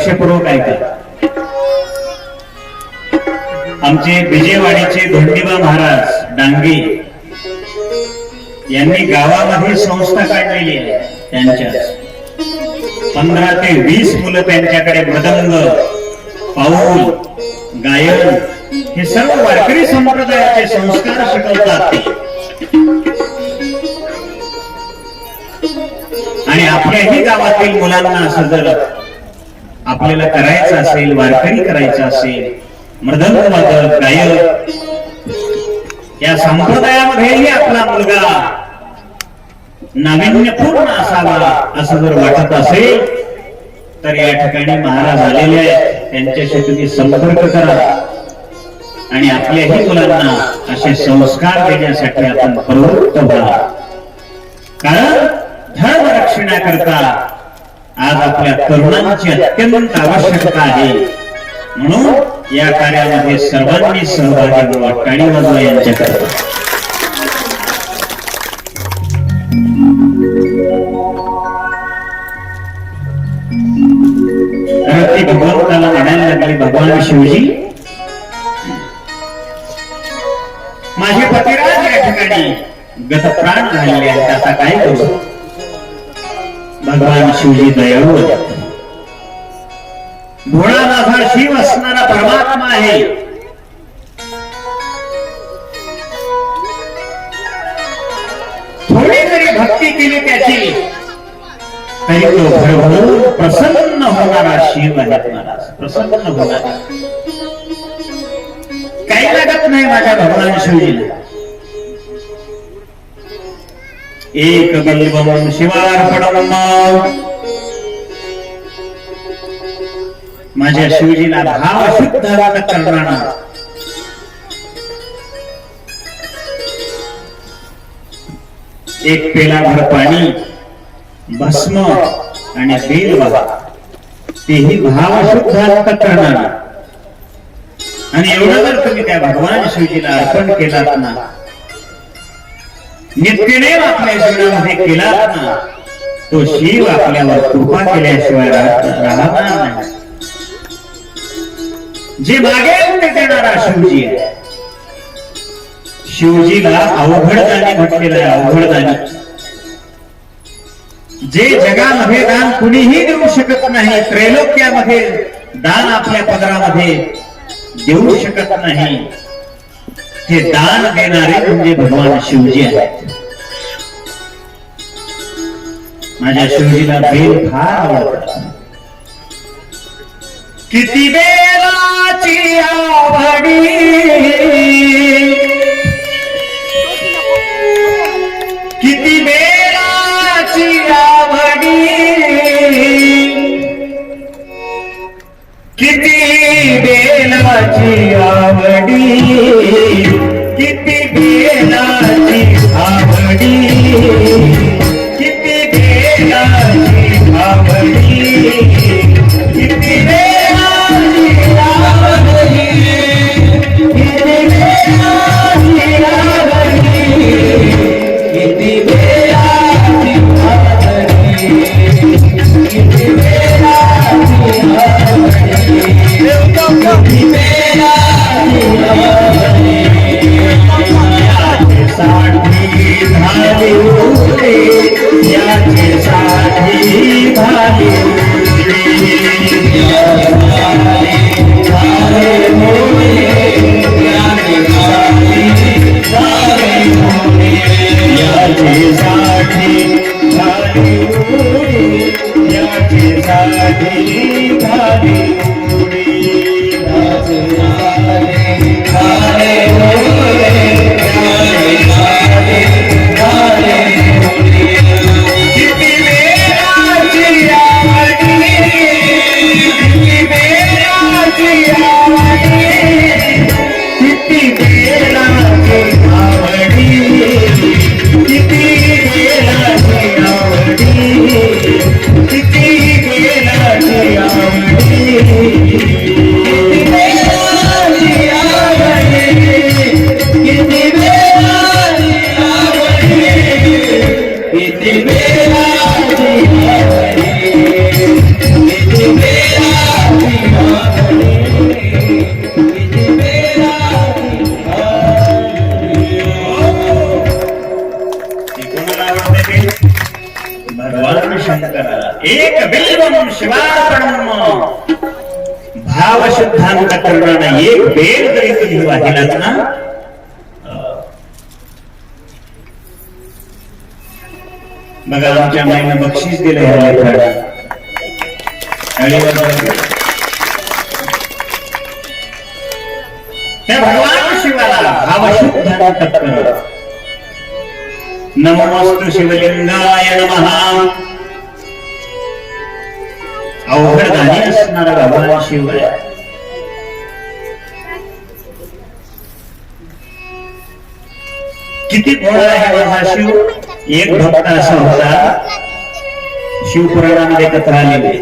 लक्षपूर्वक ऐका. आमचे विजयवाडीचे धोंडीबा महाराज डांगे यांनी गावामध्ये संस्था काढलेली आहे. त्यांच्या 15 ते 20 मुलं त्यांच्याकडे मृदंग, पाऊल, गायन हे सर्व वारकरी संप्रदायाचे संस्कार शिकवतात. आणि आपल्याही गावातील मुलांना असं जर आपल्याला करायचं असेल, वारकरी करायचं असेल, मृदंग वादक, गायक या संप्रदायामध्येही आपला मुलगा नाविन्यपूर्ण असावा असं जर वाटत असेल तर या ठिकाणी महाराज आलेले आहेत. त्यांच्याशी तुम्ही संपर्क करा आणि आपल्याही मुलांना असे संस्कार देण्यासाठी आपण प्रवृत्त व्हा. कारण धर्म रक्षणाकरता आज आपल्या तरुणांची अत्यंत आवश्यकता आहे. म्हणून या कार्यामध्ये सर्वांनी सहभागी व्हा. टाळी वाजवा यांच्याकरता. ती भगवंताला म्हणायला लागली, भगवान शिवजी, माझे पतिराज या ठिकाणी गतप्राण झालेले आहेत, आता काय करू. भगवान शिवजी दयाळू आहेत. भोळा माझा शिव असणारा परमात्मा आहे. थोडी जरी भक्ती केली त्याची तरी तो भरभरून प्रसन्न होणारा शिव आहे. महाराज प्रसन्न होणारा काही लागत नाही माझ्या भगवान शिवजीला. एक बिल्वम शिवार्पणम, माझ्या शिवजीला भाव शुद्ध करणारा एक पेलाभर पाणी, भस्म आणि बेल बाबा, तेही भाव शुद्ध करणारा. आणि एवढं जर तुम्ही त्या भगवान शिवजीला अर्पण केलात ना, नित्यनेम आपल्या जीवनामध्ये केलात ना, तो शिव आपल्यावर कृपा केल्याशिवाय राहणार नाही. जे मागेल ते देणारा शिवजी आहे. शिवजीला अवघडदानी म्हटलेलं आहे. अवघडदानी जे जगामध्ये दान कुणीही देऊ शकत नाही, त्रैलोक्यामध्ये दान आपल्या पदरामध्ये देऊ शकत नाही, हे दान देणारे म्हणजे भगवान शिवजी आहेत. माझ्या शिवजीला बेल फार आवडतात. किती बेलाची आवडी, किती बेलाची आवडी, किती बेलाची आवडी, किती बेलाची आवडी, किती बेलाची आवडी, किती बेलाची आवडी, किती बेलाची आवडी, किती बेलाची आवडी, किती बेलाची Yeah. पुराण एक बेल जरी तुम्ही वाहिलात ना, बघा आमच्या माईनं बक्षीस दिलं ह्या लेकराला. त्या भगवान शिवाला भावशुद्धाने तत्पर नमोस्तु शिवलिंगाय नमः. अवघड गाणी असणारा भगवान शिव आहे. किती गोड आहे माझा शिव. एक भक्त असा होता शिवपुराणामध्ये कथा आलेली.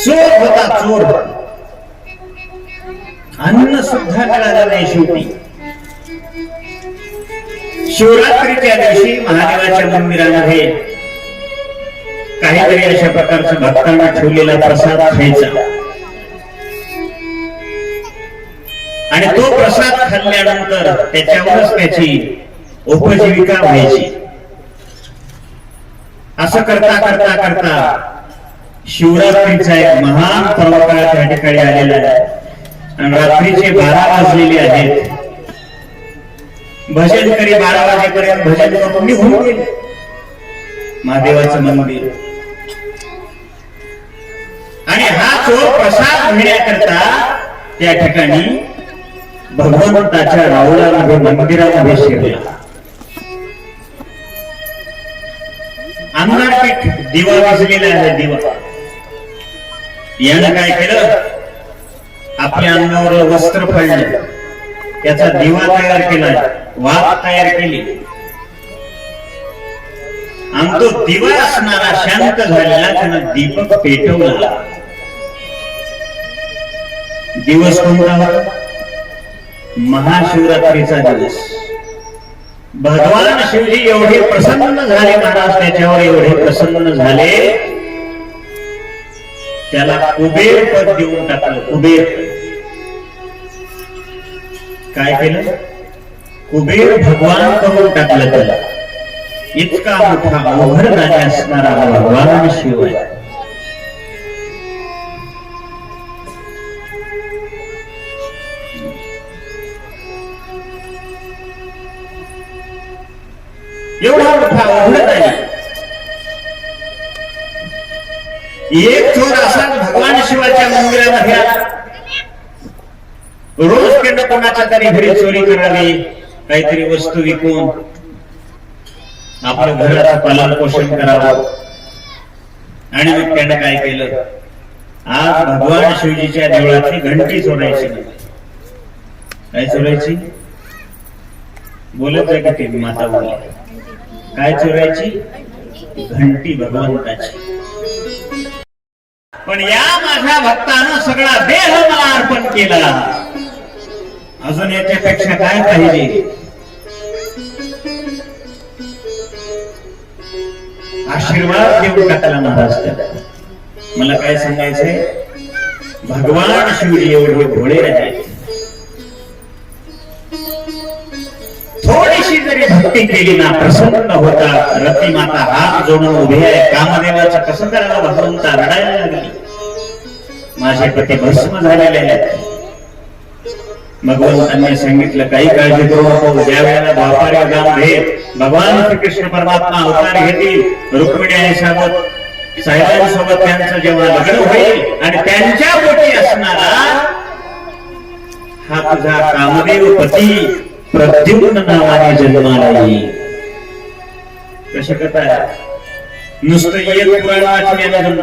चोर होता चोर. अन्न सुद्धा मिळालं नाही शेवटी. शिवरात्रीच्या दिवशी महादेवाच्या मंदिरामध्ये काहीतरी अशा प्रकारचा भक्तांना ठेवलेला प्रसाद खायचा आणि तो प्रसाद खाल्ल्यानंतर त्याच्यावरच त्याची उपजीविका व्हायची. असं करता करता करता शिवरात्रीचा एक महान पर्वकाळ त्या ठिकाणी आलेला आहे आणि रात्रीचे 12 वाजलेले आहेत. भजन करी 12 वाजेपर्यंत भजन करून निघून गेले. महादेवाचं मंदिर आणि हा चोर प्रसाद घेण्याकरता त्या ठिकाणी भगवंताच्या रावळामध्ये मंदिरामध्ये शिरला. अंगारपीठ दिवा विजलेला आहे. दिवा यानं काय केलं, आपल्या अंगावर वस्त्र फाडलं, त्याचा दिवा तयार केला, वात तयार केली आणि तो दिवा असणारा शांत झालेला त्यानं दीपक पेटवला. दिवस कोणता होता? महाशिवरात्रीचा दिवस. भगवान शिवजी एवढे प्रसन्न झाले, महाराज त्याच्यावर एवढे प्रसन्न झाले, त्याला कुबेर पद देऊन टाकलं. कुबेर काय केलं? कुबेर भगवान करून टाकलं त्याला. इतका मोठा अवघड गाणी असणारा भगवान शिव आहे. एवढा मोठा अवघड आहे. एक चोर असा भगवान शिवाच्या मंदिरामध्ये रोज केंद्र कोणाच्या तरी घरी चोरी करावी, काहीतरी वस्तू विकून आपलं घराचं पालन पोषण करावं. आणि मग त्यानं काय केलं, आज भगवान शिवजीच्या देवळातली घंटी चोरायची. काय चोरायची? बोलत आहे की ते माता बोलली. काय चोरायची? घंटी भगवंताची. पण या माझ्या भक्तानं सगळा देह मला अर्पण केला. अजून याच्यापेक्षा काय पाहिजे? आशीर्वाद देऊन टाकला महाराज त्याला. मला काय सांगायचंय, भगवान शिवजी एवढे भोळे आहेत. थोडीशी जरी भक्ती केली ना, प्रसन्न होता. रती माता हात जोडून उभे आहे. कामदेवाचं कसं करायला भगवंता रडायला लागली. माझे पती भस्म झालेले आहेत. भगवंतांनी सांगितलं, काही काळजी करू नको. ज्या वेळेला द्वापार युगामध्ये भगवान श्रीकृष्ण परमात्मा अवतार घेतील, रुक्मिणी आणि साहेबांसोबत त्यांचं जेव्हा लग्न होईल आणि त्यांच्या पोटी असणारा हा तुझा कामदेव पती प्रद्युम्न नावाने जन्माला येईल. कशी कथा आहे? नुसतं एक पुराण वाचण्यानं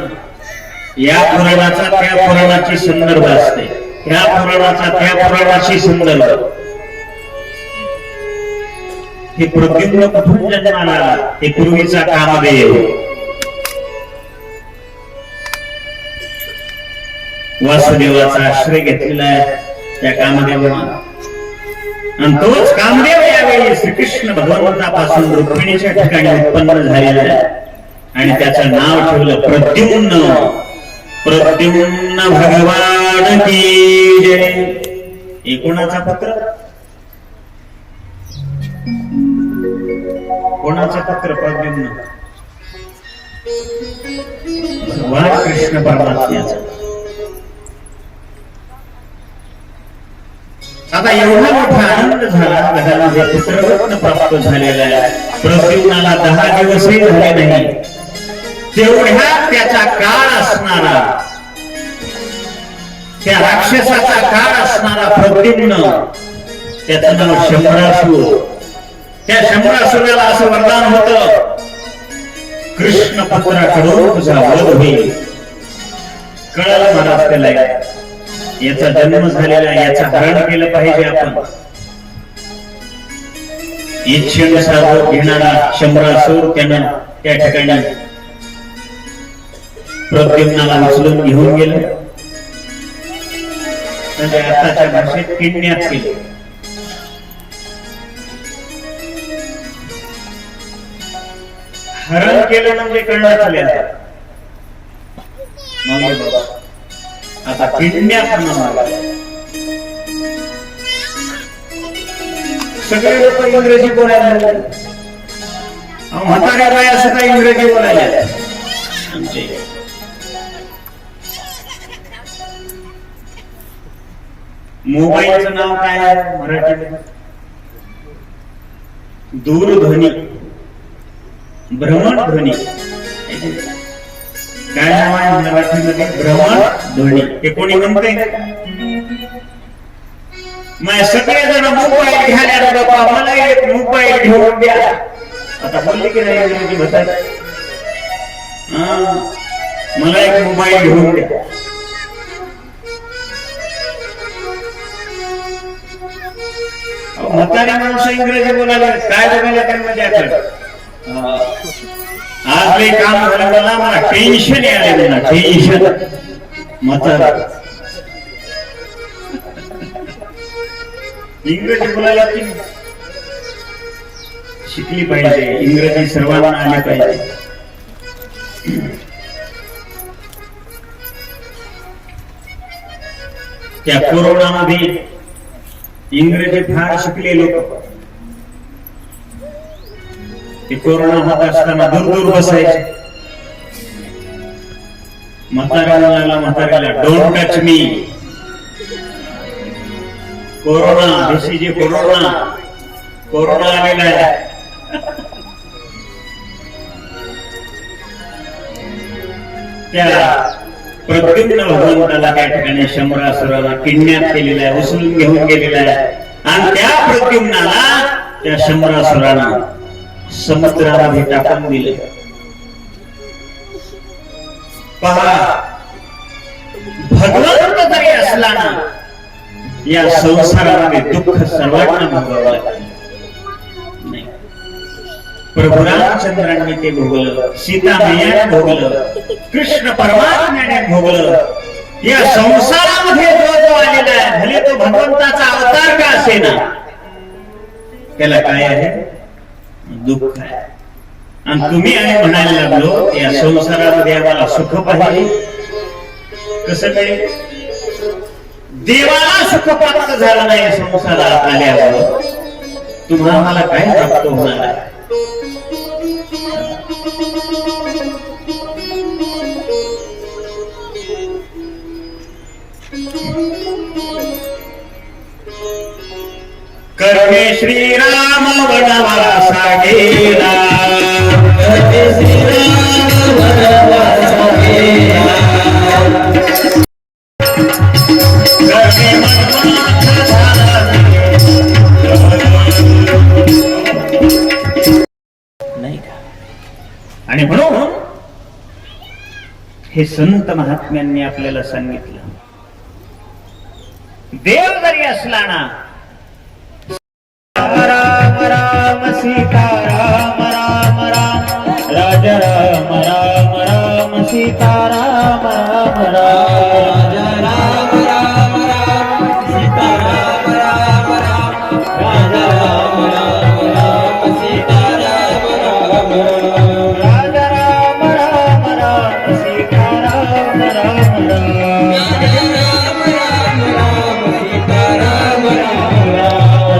या पुराणाचा त्या पुराणाची संदर्भ असते, त्या पुराणाचा त्या पुराणाची संदर्भ. हे प्रद्युम्न कुठून जन्माला आला? हे पूर्वीचा कामदेव. वासुदेवाचा आश्रय घेतलेला आहे त्या कामदेवानं. आणि तोच कामदेव यावेळी श्रीकृष्ण भगवंतापासून रुक्मिणीच्या ठिकाणी उत्पन्न झालेला आहे आणि त्याचं नाव ठेवलं प्रद्युम्न. प्रद्युम्न भगवान की जय. हे कोणाचा पुत्र? कोणाचा पुत्र? प्रद्युम्न. भगवान कृष्ण परमात्म्याचा. आता एवढा मोठा आनंद झाला, गदाला पुत्ररत्न प्राप्त झालेला आहे. प्रद्युम्नाला 10 दिवसही झाले नाही, तेवढ्या त्याचा काळ असणारा, त्या राक्षसाचा काळ असणारा प्रद्युम्न, त्याचं नाव शंभरासूर. त्या शंभरासुराला असं वरदान होतं, कृष्ण पुत्राकडून तुझा वध होईल. कळलं महाराज त्याला, याचा जन्म झालेला, याचा हरण केलं पाहिजे आपण. इच्छेनुसार घेणारा शंभरासूर त्यानं त्या ठिकाणी प्रद्युम्नाला उचलून घेऊन गेलं. म्हणजे आताच्या भाषेत किडनॅप केले. हरण केलं म्हणजे करण्यात आले. आता किडनॅप सगळे लोक इंग्रजी बोलायला लागले. म्हाताऱ्या बाया सुद्धा इंग्रजी बोलायला आमचे. मोबाईलचं नाव काय आहे मराठीमध्ये? दूरध्वनी, भ्रमणध्वनी. काय नाव आहे मराठीमध्ये? भ्रमणध्वनी. हे कोणी म्हणते? मग सगळेजण मोबाईल घ्यायला, बाबा मला एक मोबाईल घेऊन द्या. आता बोलले की नाही इंग्रजी भाषेत? मला एक मोबाईल घेऊन द्या. म्हाताऱ्या माणसं इंग्रजी बोलायला काय बघायला त्यांना द्याकडे. आज मी काम झालं, मला टेन्शन आले ना, टेन्शन. म्हातारा इंग्रजी बोलायला ती शिकली पाहिजे, इंग्रजी सर्वांना आली पाहिजे. त्या कोरोनामध्ये इंग्रजी फार शिकले लोक. ते कोरोना होत असताना दूर दूर बसायचे. म्हाताऱ्याला don't touch me, corona, this is corona, corona आलेला आहे. त्या प्रद्युम्न भगवंताला त्या ठिकाणी शंभरासुराला किडनॅप केलेला आहे, उचलून घेऊन गेलेला आहे. आणि त्या प्रद्युम्नाला त्या शंभरासुराला समुद्रामध्ये टाकून दिले. पहा, भगवंत जरी असला ना, या संसारामध्ये दुःख सर्वांना भोगावं लागतं. प्रभू रामचंद्रांनी ते भोगलं, सीता मैयाने भोगलं, कृष्ण परमात्म्याने भोगलं. या संसारामध्ये जो जो आलेला आहे, भले तो भगवंताचा अवतार का असेना, त्याला काय आहे? दुःख आहे. आणि तुम्ही आणि म्हणायला लागलो, या संसारामध्ये आम्हाला सुख पाहिजे. कसं काय? देवाला सुख प्राप्त झालं नाही संसारात आल्यावर, तुम्हाला मला काय प्राप्त होणार आहे? करणे श्रीराम वनवासा गेला, करणे श्रीराम वनवासा गेला, करणे मनमार्थ झाला नाही का? आणि म्हणून हे संत महात्म्यांनी आपल्याला सांगितलं, देव जरी असला ना, राम राम सीता राम राम राम, राजा राम राम राम सीता राम राम राम, राजा राम राम राम सीता राम राम राम, राजा राम राम राम सीता राम राम राम, राजा राम राम राम सीता राम राम राम, राजा राम राम राम सीता राम राम राम,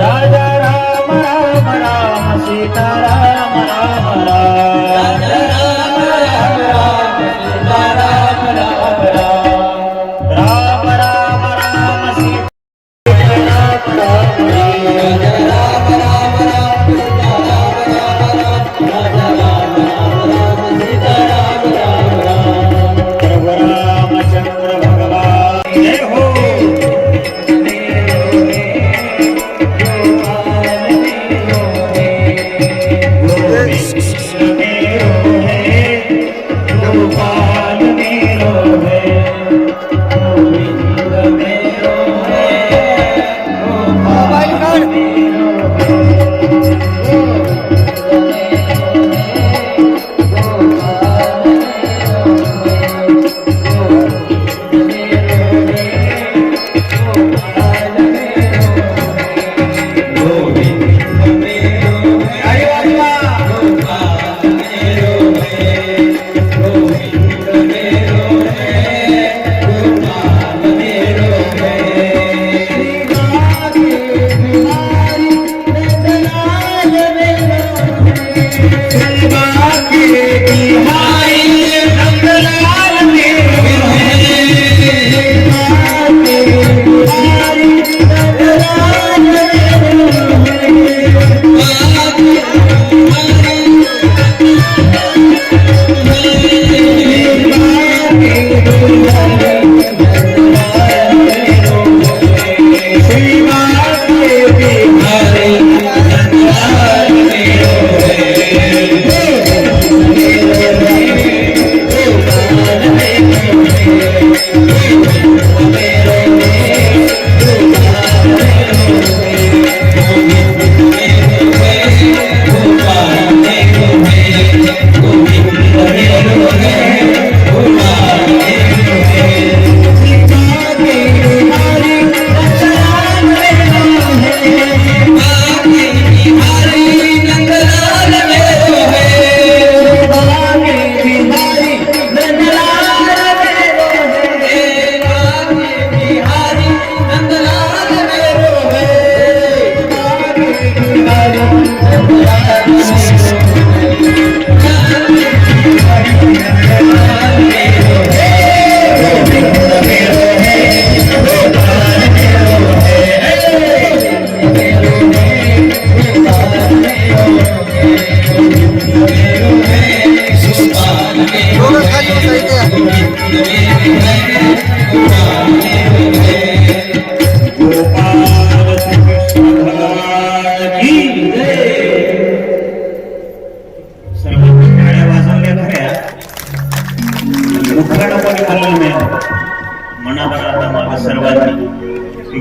राजा राम राम राम सीता राम राम राम, राजा राम राम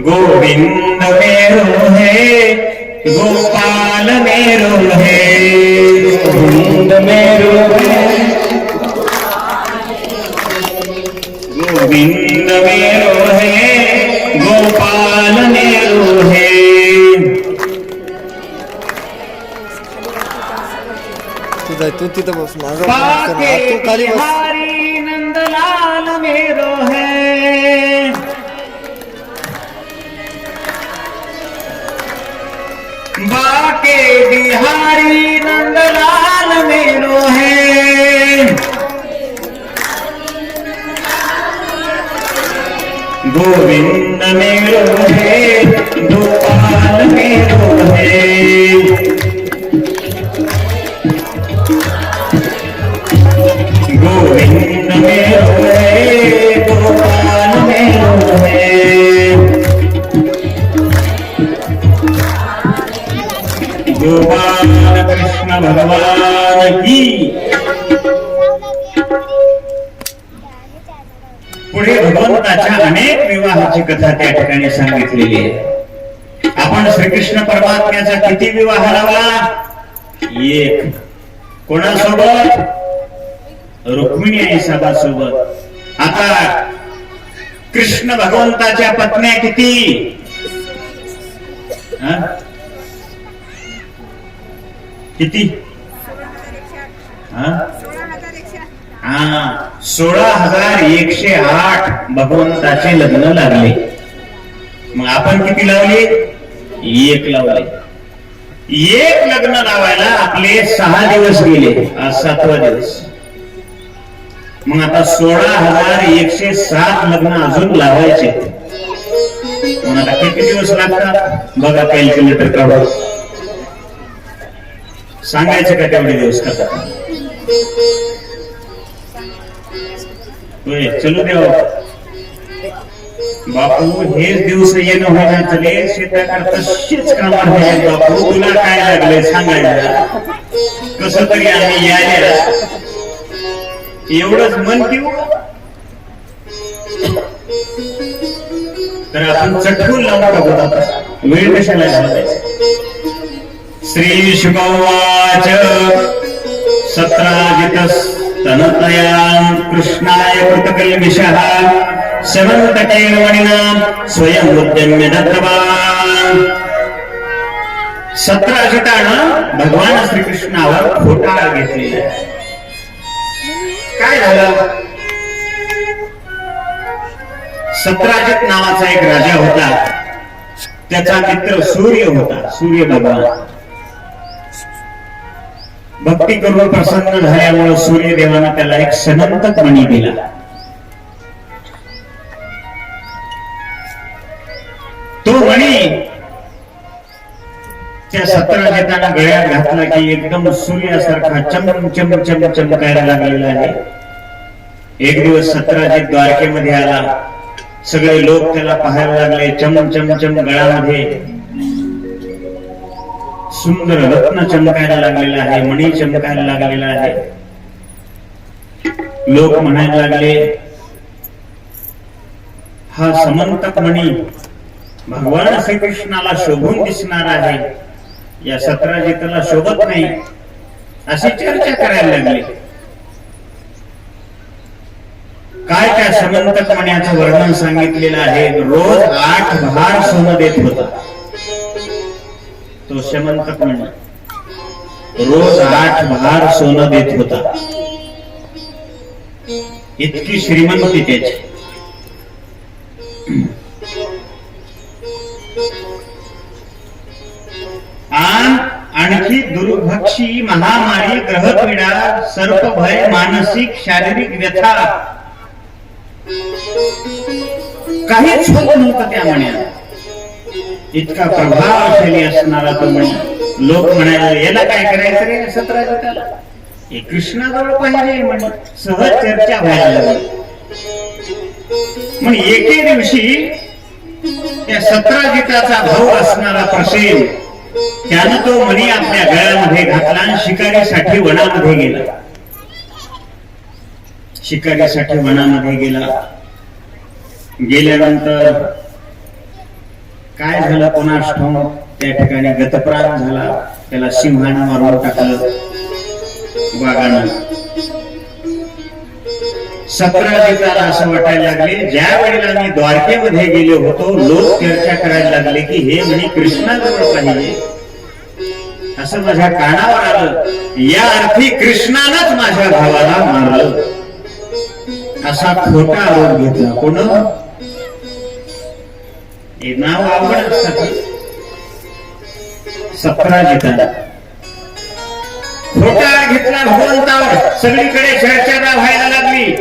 गोविंद मेरो है गोपाल मेरो है गोविंद मेरो है गोविंद मेरो है गोपाल मेरो है तू तिथं बस माझं बाके तू खाली बस बिहारी नंदलाल मेरो है बाके बिहारी नंदलाल मेरो है गोविंद मेरो है गोपाल मेरो है गोविंद मेरो है गोपाल मेरो है गोपाल कृष्ण भगवान की पुढे भगवंताच्या अनेक विवाहाची कथा त्या ठिकाणी सांगितलेली आहे. आपण श्रीकृष्ण परमात्म्याचा किती विवाह लावला? एक. कोणासोबत? रुक्मिणी आई साहेबासोबत. आता कृष्ण भगवंताच्या पत्न्या किती? किती? 16,108 भगवंताचे लग्न लागले. मग आपण किती लावले? एक लावले. एक लग्न लावायला आपले 6 दिवस गेले. आज 7वा दिवस. मग आता 16,107 लग्न अजून लावायचे. मग आता किती दिवस लागतात? बघा कॅल्क्युलेटर काढा. सांगायचं का तेवढे दिवस कसा? चलो देव बापू हेच दिवस येणं होईना झाले. शेताकडे तशीच कामात आहे बापू. तुला काय लागलंय सांगायला? कस तरी आम्ही यायला एवढंच मन ठेवू तर आपण चटकून लावून टाकू. वेळ कशाला घालवायचा? श्री शुभवाच सत्राजितस्तनतया कृष्णाय कृतकल्मिषः शमन्तकेन मणिना स्वयं उद्यम्य दत्तवान्. 17 भगवान श्रीकृष्णावर खोटा घेतलेला आहे. काय झालं? सत्राजित नावाचा एक राजा होता. त्याचा मित्र सूर्य होता. सूर्य भगवान भक्ती करून प्रसन्न झाल्यामुळे सूर्यदेवानं त्याला एक सनंतक मणी दिला. तो मणी त्या सत्राजितानं गळ्यात घातला की एकदम सूर्यासारखा चम चम चम चमकायला लागलेला आहे. एक दिवस सत्राजित द्वारकेमध्ये आला. सगळे लोक त्याला पाहायला लागले. चम चम चम गळ्यामध्ये सुंदर रत्न चमकायला लागलेला आहे. मणी चमकायला लागलेला आहे. लोक म्हणायला लागले हा समंतक मणी भगवान श्रीकृष्णाला शोभून दिसणार आहे. या सत्राजिताला शोभत नाही. अशी चर्चा करायला लागली. काय त्या समंतक मण्याचं वर्णन सांगितलेलं आहे. रोज 8 भार सोनं देत होता तो समंतक मणी. रोज 8 भार सोनं देत होता. इतकी श्रीमंती त्याची. आणखी दुर्भक्षी महामारी ग्रहपीडा सर्पभय मानसिक शारीरिक व्यथा काहीच होत नव्हतं त्या मण्यात. इतका प्रभावशाली असणारा तो मणी. लोक म्हणायला याला काय करायचं रे सत्राजिताला? हे कृष्णाजवळ पाहिजे म्हणून सहज चर्चा व्हायला लागली. मग एके दिवशी त्या सत्राजिताचा भाऊ असणारा प्रसेन त्यानं तो मणी आपल्या गळ्यामध्ये घातला आणि शिकारीसाठी वनामध्ये गेला. शिकारीसाठी वनामध्ये गेला. गेल्यानंतर काय झालं कोणास ठाऊक, त्या ठिकाणी गतप्राण झाला. त्याला सिंहानं मारून टाकलं, वाघानं. सत्राजिताला असं वाटायला लागले, ज्या वेळेला मी द्वारकेमध्ये गेलो होतो लोक चर्चा करायला लागले की हे म्हणे कृष्णाजवळ पाहिजे, असं माझ्या कानावर आलं. या अर्थी कृष्णानंच माझ्या भावाला मारलं, असा खोटा आरोप घेतला. कोण? हे नाव आवड असतात. सत्राजिताला खोटा घेतला भगवंतावर. सगळीकडे चर्चा व्हायला लागली.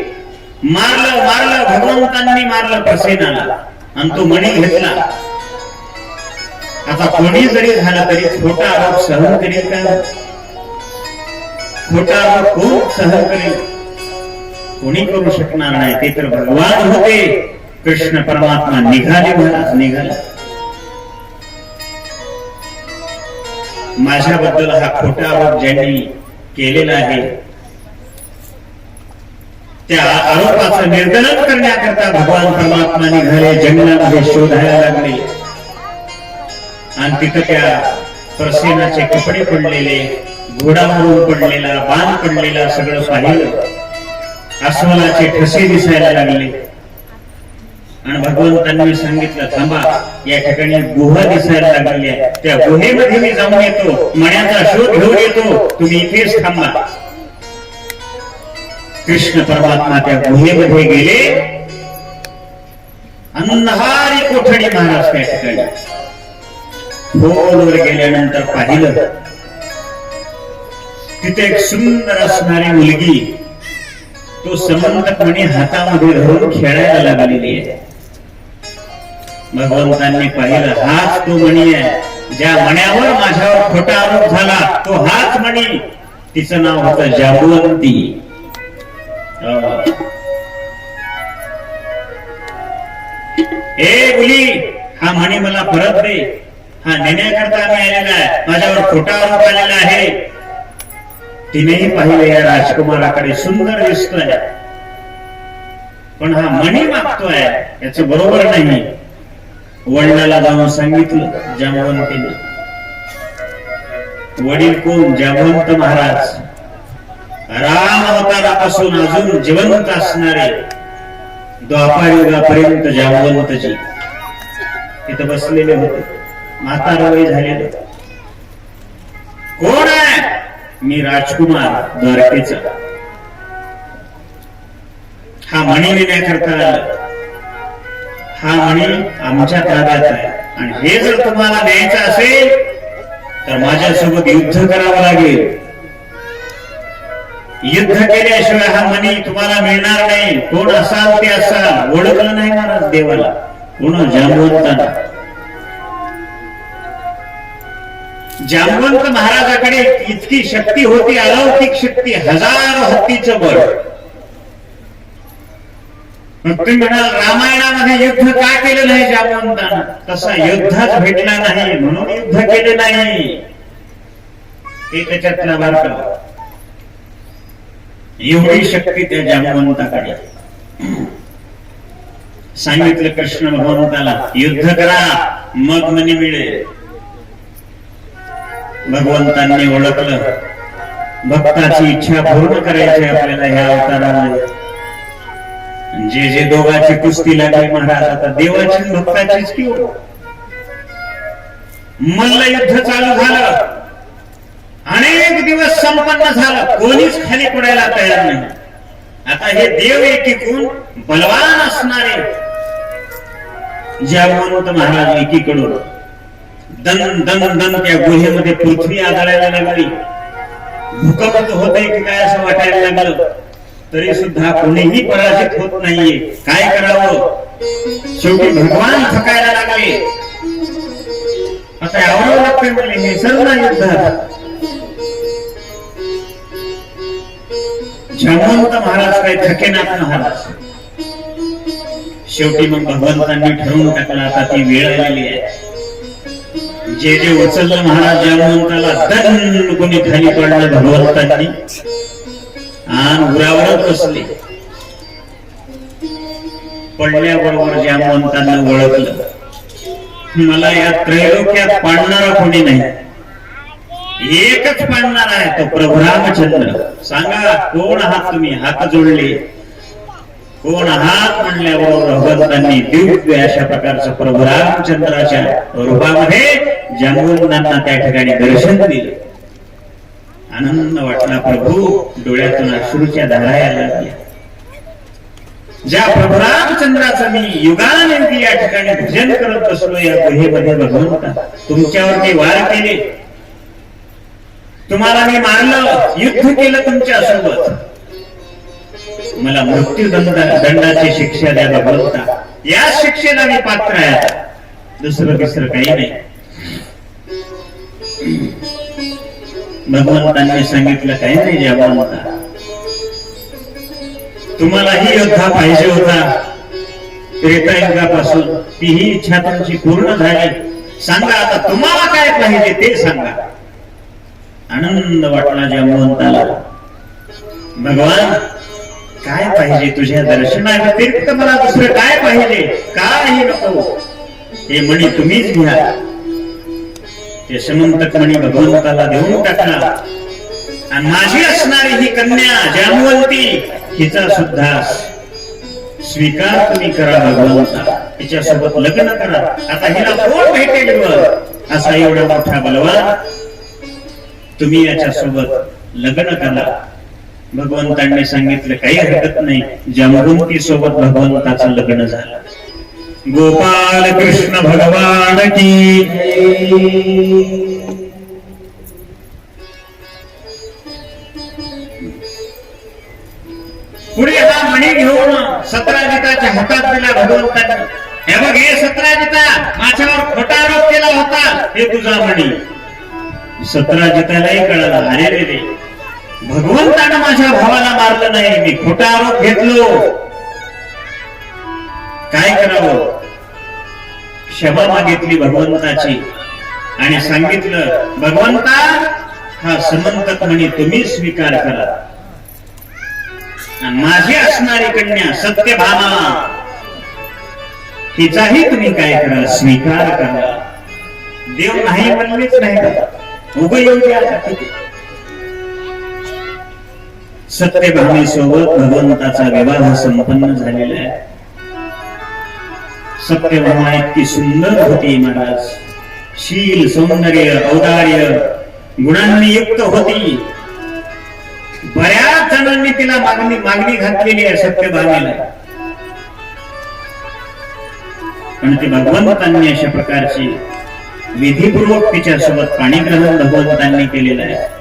मारलं मारलं, भगवंतांनी मारलं प्रसेनाला आणि तो मणी घेतला. आता कोणी जरी झालं तरी खोटा आरोप सहन करेल का? खोटा आरोप कोण सहन करेल? कोणी करू शकणार नाही. ते तर भगवान होते. कृष्ण परमात्मा निघाले, महाराज निघाले. माझ्याबद्दल हा खोटा आरोप ज्यांनी केलेला आहे त्या आरोपाचं निर्दलन करण्याकरता भगवान परमात्मा निघाले, जंगलामध्ये शोधायला लागले. आणि तिथं त्या प्रसेनाचे कपडे पडलेले, घोडावरून पडलेला, बाण पडलेला सगळं पाहिलं. अस्वलाचे ठसे दिसायला लागले. आणि भगवंतांनी सांगितलं, थांबा, या ठिकाणी गुहा दिसायला लागलेली आहे, त्या गुहेमध्ये मी जाऊन येतो, मण्याचा शोध घेऊन येतो, तुम्ही इथेच थांबा. कृष्ण परमात्मा त्या गुहेमध्ये गेले. अंधारी कोठडी महाराज त्या ठिकाणी. खोलवर गेल्यानंतर पाहिलं तिथे एक सुंदर असणारी मुलगी तो समंतकमणी हातामध्ये धरून खेळायला लागलेली आहे. भगवंतांनी पाहिलं, हाच तो मणी आहे ज्या मण्यावर माझ्यावर खोटा आरोप झाला, तो हाच मणी. तिचं नाव होतं जांबुवंती. ए मुली, हा मणी मला परत दे. हा नेण्याकरता मी आलेला आहे, माझ्यावर खोटा आरोप आलेला आहे. तिनेही पाहिलं, या राजकुमाराकडे सुंदर दिसतोय, पण हा मणी मागतोय, याच बरोबर नाही. वडिलाला जाऊन सांगितलं जांबवंतीने. वडील कोण? जांबवंत महाराज. राम अवतारापासून अजून जिवंत असणारे द्वापार युगापर्यंत जांबवंतजी तिथे बसलेले होते. म्हातारा वय झालेले. कोण आहे? मी राजकुमार द्वारकेचा. हा मणी नेण्याकरता आला. हा मणी आमच्या ताब्यात आहे आणि हे जर तुम्हाला न्यायचं असेल तर माझ्यासोबत युद्ध करावं लागेल. युद्ध केल्याशिवाय हा मणी तुम्हाला मिळणार नाही. कोण असाल ते असाल. ओळखलं नाही महाराज देवाला. कोण? जांबवंतांना. जांबवंत महाराजाकडे इतकी शक्ती होती, अलौकिक शक्ती, हजारो हत्तीचं बळ. मग तुम्ही म्हणाल रामायणामध्ये युद्ध का केलं नाही जांबवंतानं? तसा युद्धच भेटला नाही म्हणून युद्ध केले नाही. ते त्याच्यातला वार्ता. एवढी शक्ती त्या जांबवंताकडे. सांगितलं कृष्ण भगवंताला, युद्ध करा मग मनी मिळेल. भगवंतांनी ओळखलं, भक्ताची इच्छा पूर्ण करायची आपल्याला ह्या अवतारामध्ये. जे जे दोघांची कुस्ती लागली महाराज, आता देवाची भक्ताचीच की. मल्ल युद्ध चालू झालं. अनेक दिवस संपन्न झालं. कोणीच खाली पडायला तयार नाही. आता हे देव एकीकडून बलवान असणारे जांबवंत महाराज एकीकडून दन दन दन त्या गुहेमध्ये पृथ्वी आदळायला लागली. भूकंप होते की काय असं वाटायला लागलं. तरी सुद्धा कोणीही पराजित होत नाहीये. काय करावं? शेवटी भगवान थकायला लागले. आता यावं लागते म्हणजे हे सर्व युद्धात. जांबवंत महाराज काय थकेनाथ महाराज. शेवटी मग भगवंतांनी ठरवून टाकला आता ती वेळ आलेली आहे. जे जे उचललं महाराज जामवंताला दन कोणी खाली पडलं भगवंतांनी आणि उरावरच बसले. पडल्याबरोबर जामवंतांना ओळखलं, मला या त्रैलोक्यात पाडणारा कोणी नाही, एकच पाडणार आहे तो प्रभू रामचंद्र. सांगा कोण आहात तुम्ही? हात जोडले. कोण आहात म्हणल्याबरोबर भगवंतांनी दिव्य अशा प्रकारचं प्रभू रामचंद्राच्या रूपामध्ये जामवंतांना त्या ठिकाणी दर्शन दिलं. आनंद वाटला. प्रभू डोळ्यातून अश्रूच्या धारा यायला लागल्या. ज्या प्रभू रामचंद्राचं मी युगानयुगी या ठिकाणी भजन करत बसलो, या गुहेमध्ये भगवंता तुमच्यावरती वार केले, तुम्हाला मी मारलं, युद्ध केलं तुमच्या सोबत, मला मृत्यू दंडाची शिक्षा द्या भगवंता. या शिक्षेला मी पात्र आहे, दुसरं तिसरं काही नाही. भगवंतांनी सांगितलं काही नाही जामवंता, तुम्हालाही योद्धा पाहिजे होता. त्रेतायुगापासून तीही इच्छा तुमची पूर्ण झाली. सांगा आता तुम्हाला काय पाहिजे ते सांगा. आनंद वाटला जामवंताला. भगवान काय पाहिजे? तुझ्या दर्शनाव्यतिरिक्त मला दुसरं काय पाहिजे? काही नको, हे मणी तुम्हीच घ्या. ते समंतक मणी भगवंताला देऊन टाकला. आणि माझी असणारी ही कन्या जामवंती, हिचा सुद्धा स्वीकार तुम्ही करा भगवंता, तिच्यासोबत लग्न करा. आता हिला कोण भेटेल असा एवढा मोठा बलवान, तुम्ही याच्या सोबत लग्न करा. भगवंतांनी सांगितलं काही हरकत नाही. जामवंती सोबत भगवंताचं लग्न झालं. गोपाल कृष्ण भगवान की. पुढे हा मणी घेऊन सतराजिताच्या हातात दिला भगवंतांनी. हे बघ, हे सतराजिता, माझ्यावर खोटा आरोप केला होता, हे तुझा मणी. सतराजितालाही कळलं, अरे रे रे, भगवंतानं माझ्या भावाला मारलं नाही, मी खोटा आरोप घेतलो, काय करावं? क्षमा मागितली भगवंताची आणि सांगितलं, भगवंता हा समंतक मणी तुम्ही स्वीकार करा. माझी असणारी कन्या सत्यभामा, हिचाही तुम्ही काय करा, स्वीकार करा. देव नाही म्हणलेच नाही का, उभयोगी आता. सत्यभामेसोबत भगवंताचा विवाह संपन्न झालेला आहे. सत्यभामा इतकी सुंदर होती महाराज, शील, सौंदर्य, औदार्य गुणांनी युक्त होती. बऱ्याच जणांनी तिला मागणी घातलेली आहे सत्यभामेला, पण ती भगवंतांनी अशा प्रकारची विधीपूर्वक तिच्यासोबत पाणीग्रहण भगवंतांनी केलेलं आहे.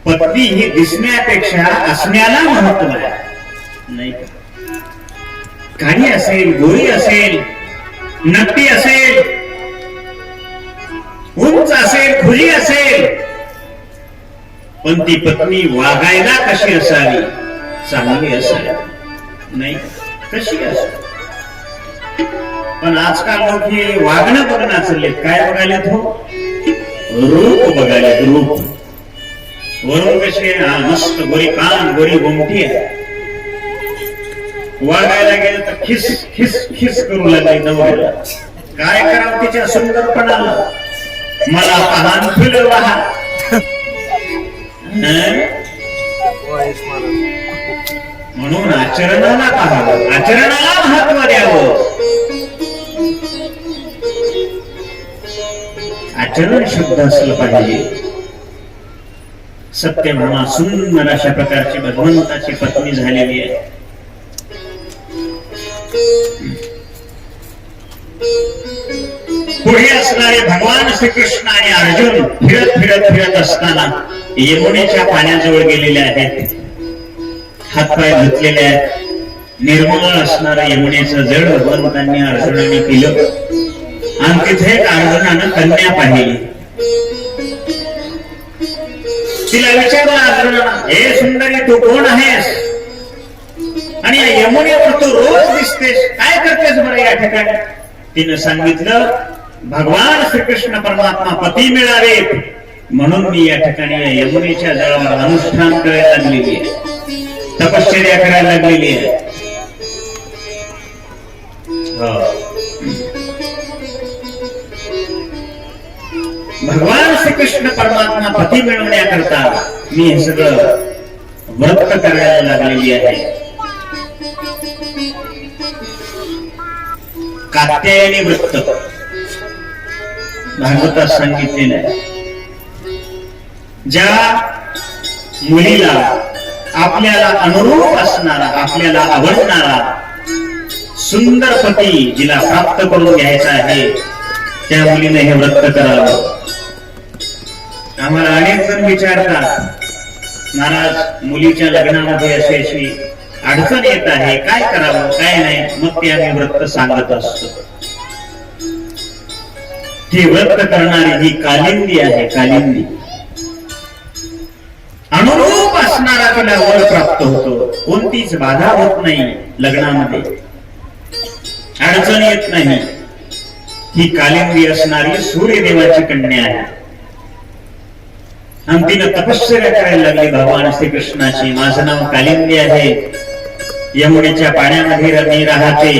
पत्नी ही दिसण्यापेक्षा असण्याला महत्व आहे, नाही का? काळी असेल, गोरी असेल, नक्की असेल, उंच असेल, खुली असेल, पण ती पत्नी वागायला कशी असावी? चांगली असावी, नाही कशी असावी? पण आजकाल लोक हे वागणं बघणं चाललेत. काय बघायलेत हो? रूप बघायलेत, रूप. वरून कशी मस्त गोरी कान, गोरी गोमटी आहे, वागायला गेलं तर खिस खिस खिस करू लागले नवऱ्याला. काय करावं तिच्या सुंदरपणाला? मला पाहन फुल वाहा. म्हणून आचरणाला पाहावं, आचरणाला महत्व द्यावं. आचरण शुद्ध असलं पाहिजे. सत्यभामा सुंदर अशा प्रकारची भगवंताची पत्नी झालेली आहे. पुढे असणारे भगवान श्रीकृष्ण आणि अर्जुन फिरत फिरत फिरत असताना यमुनेच्या पाण्याजवळ गेलेले आहेत. हातपाय धुतलेले आहेत. निर्मळ असणारं यमुनेचं जळ भगवंतांनी अर्जुनाने पिलं आणि तिथे अर्जुनानं कन्या पाहिली. तिला विचारलं अर्जुनानं, हे सुंदरी तू कोण आहेस आणि या यमुनेवर तू रोज दिसतेस, काय करतेस बरं या ठिकाणी? तिनं सांगितलं, भगवान श्रीकृष्ण परमात्मा पती मिळावेत म्हणून मी या ठिकाणी या यमुनेच्या जळावर अनुष्ठान करायला लागलेली आहे, तपश्चर्या करायला लागलेली आहे. भगवान श्रीकृष्ण परमात्मा पती मिळवण्याकरता मी हे सगळं व्रत करायला लागलेली आहे. कात्यायनी व्रत भागवतात सांगितलेलं आहे. ज्या मुलीला आपल्याला अनुरूप असणारा, आपल्याला आवडणारा सुंदर पती जिला प्राप्त करून घ्यायचा आहे, त्या मुलीने हे व्रत करावं. आम्हाला अनेक जण विचारतात, महाराज मुलीच्या लग्नामध्ये अशी अडचण येत आहे, काय करावं काय नाही. मग ते आम्ही व्रत सांगत असतो. ही व्रत करणारी ही कालिंदी आहे, कालिंदी. अनुरूप असणारा तिला वर प्राप्त होतो, कोणतीच बाधा होत नाही, लग्नामध्ये अडचण येत नाही. ही कालिंदी असणारी सूर्यदेवाची कन्या आहे. आणि तिनं तपश्चर्या करायला लागली भगवान श्रीकृष्णाची. माझं नाव कालिंदी आहे, यमुनेच्या पाण्यामध्ये मी राहते,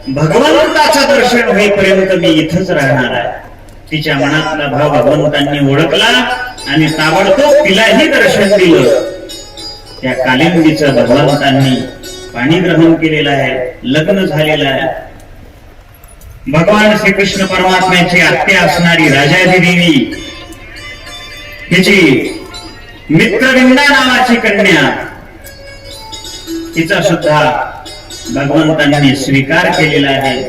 भगवंताचं दर्शन होईपर्यंत मी इथंच राहणार आहे. तिच्या मनातला भाव भगवंतांनी ओळखला आणि ताबडतोब तिलाही दर्शन दिलं. त्या कालिंदीचं भगवंतांनी पाणी ग्रहण केलेलं आहे, लग्न झालेलं आहे. भगवान श्रीकृष्ण परमात्म्याची आत्या असणारी राजादी देवी, हिची मित्रविंदा नावाची कन्या, तिचा सुद्धा भगवंतांनी स्वीकार केलेला आहे.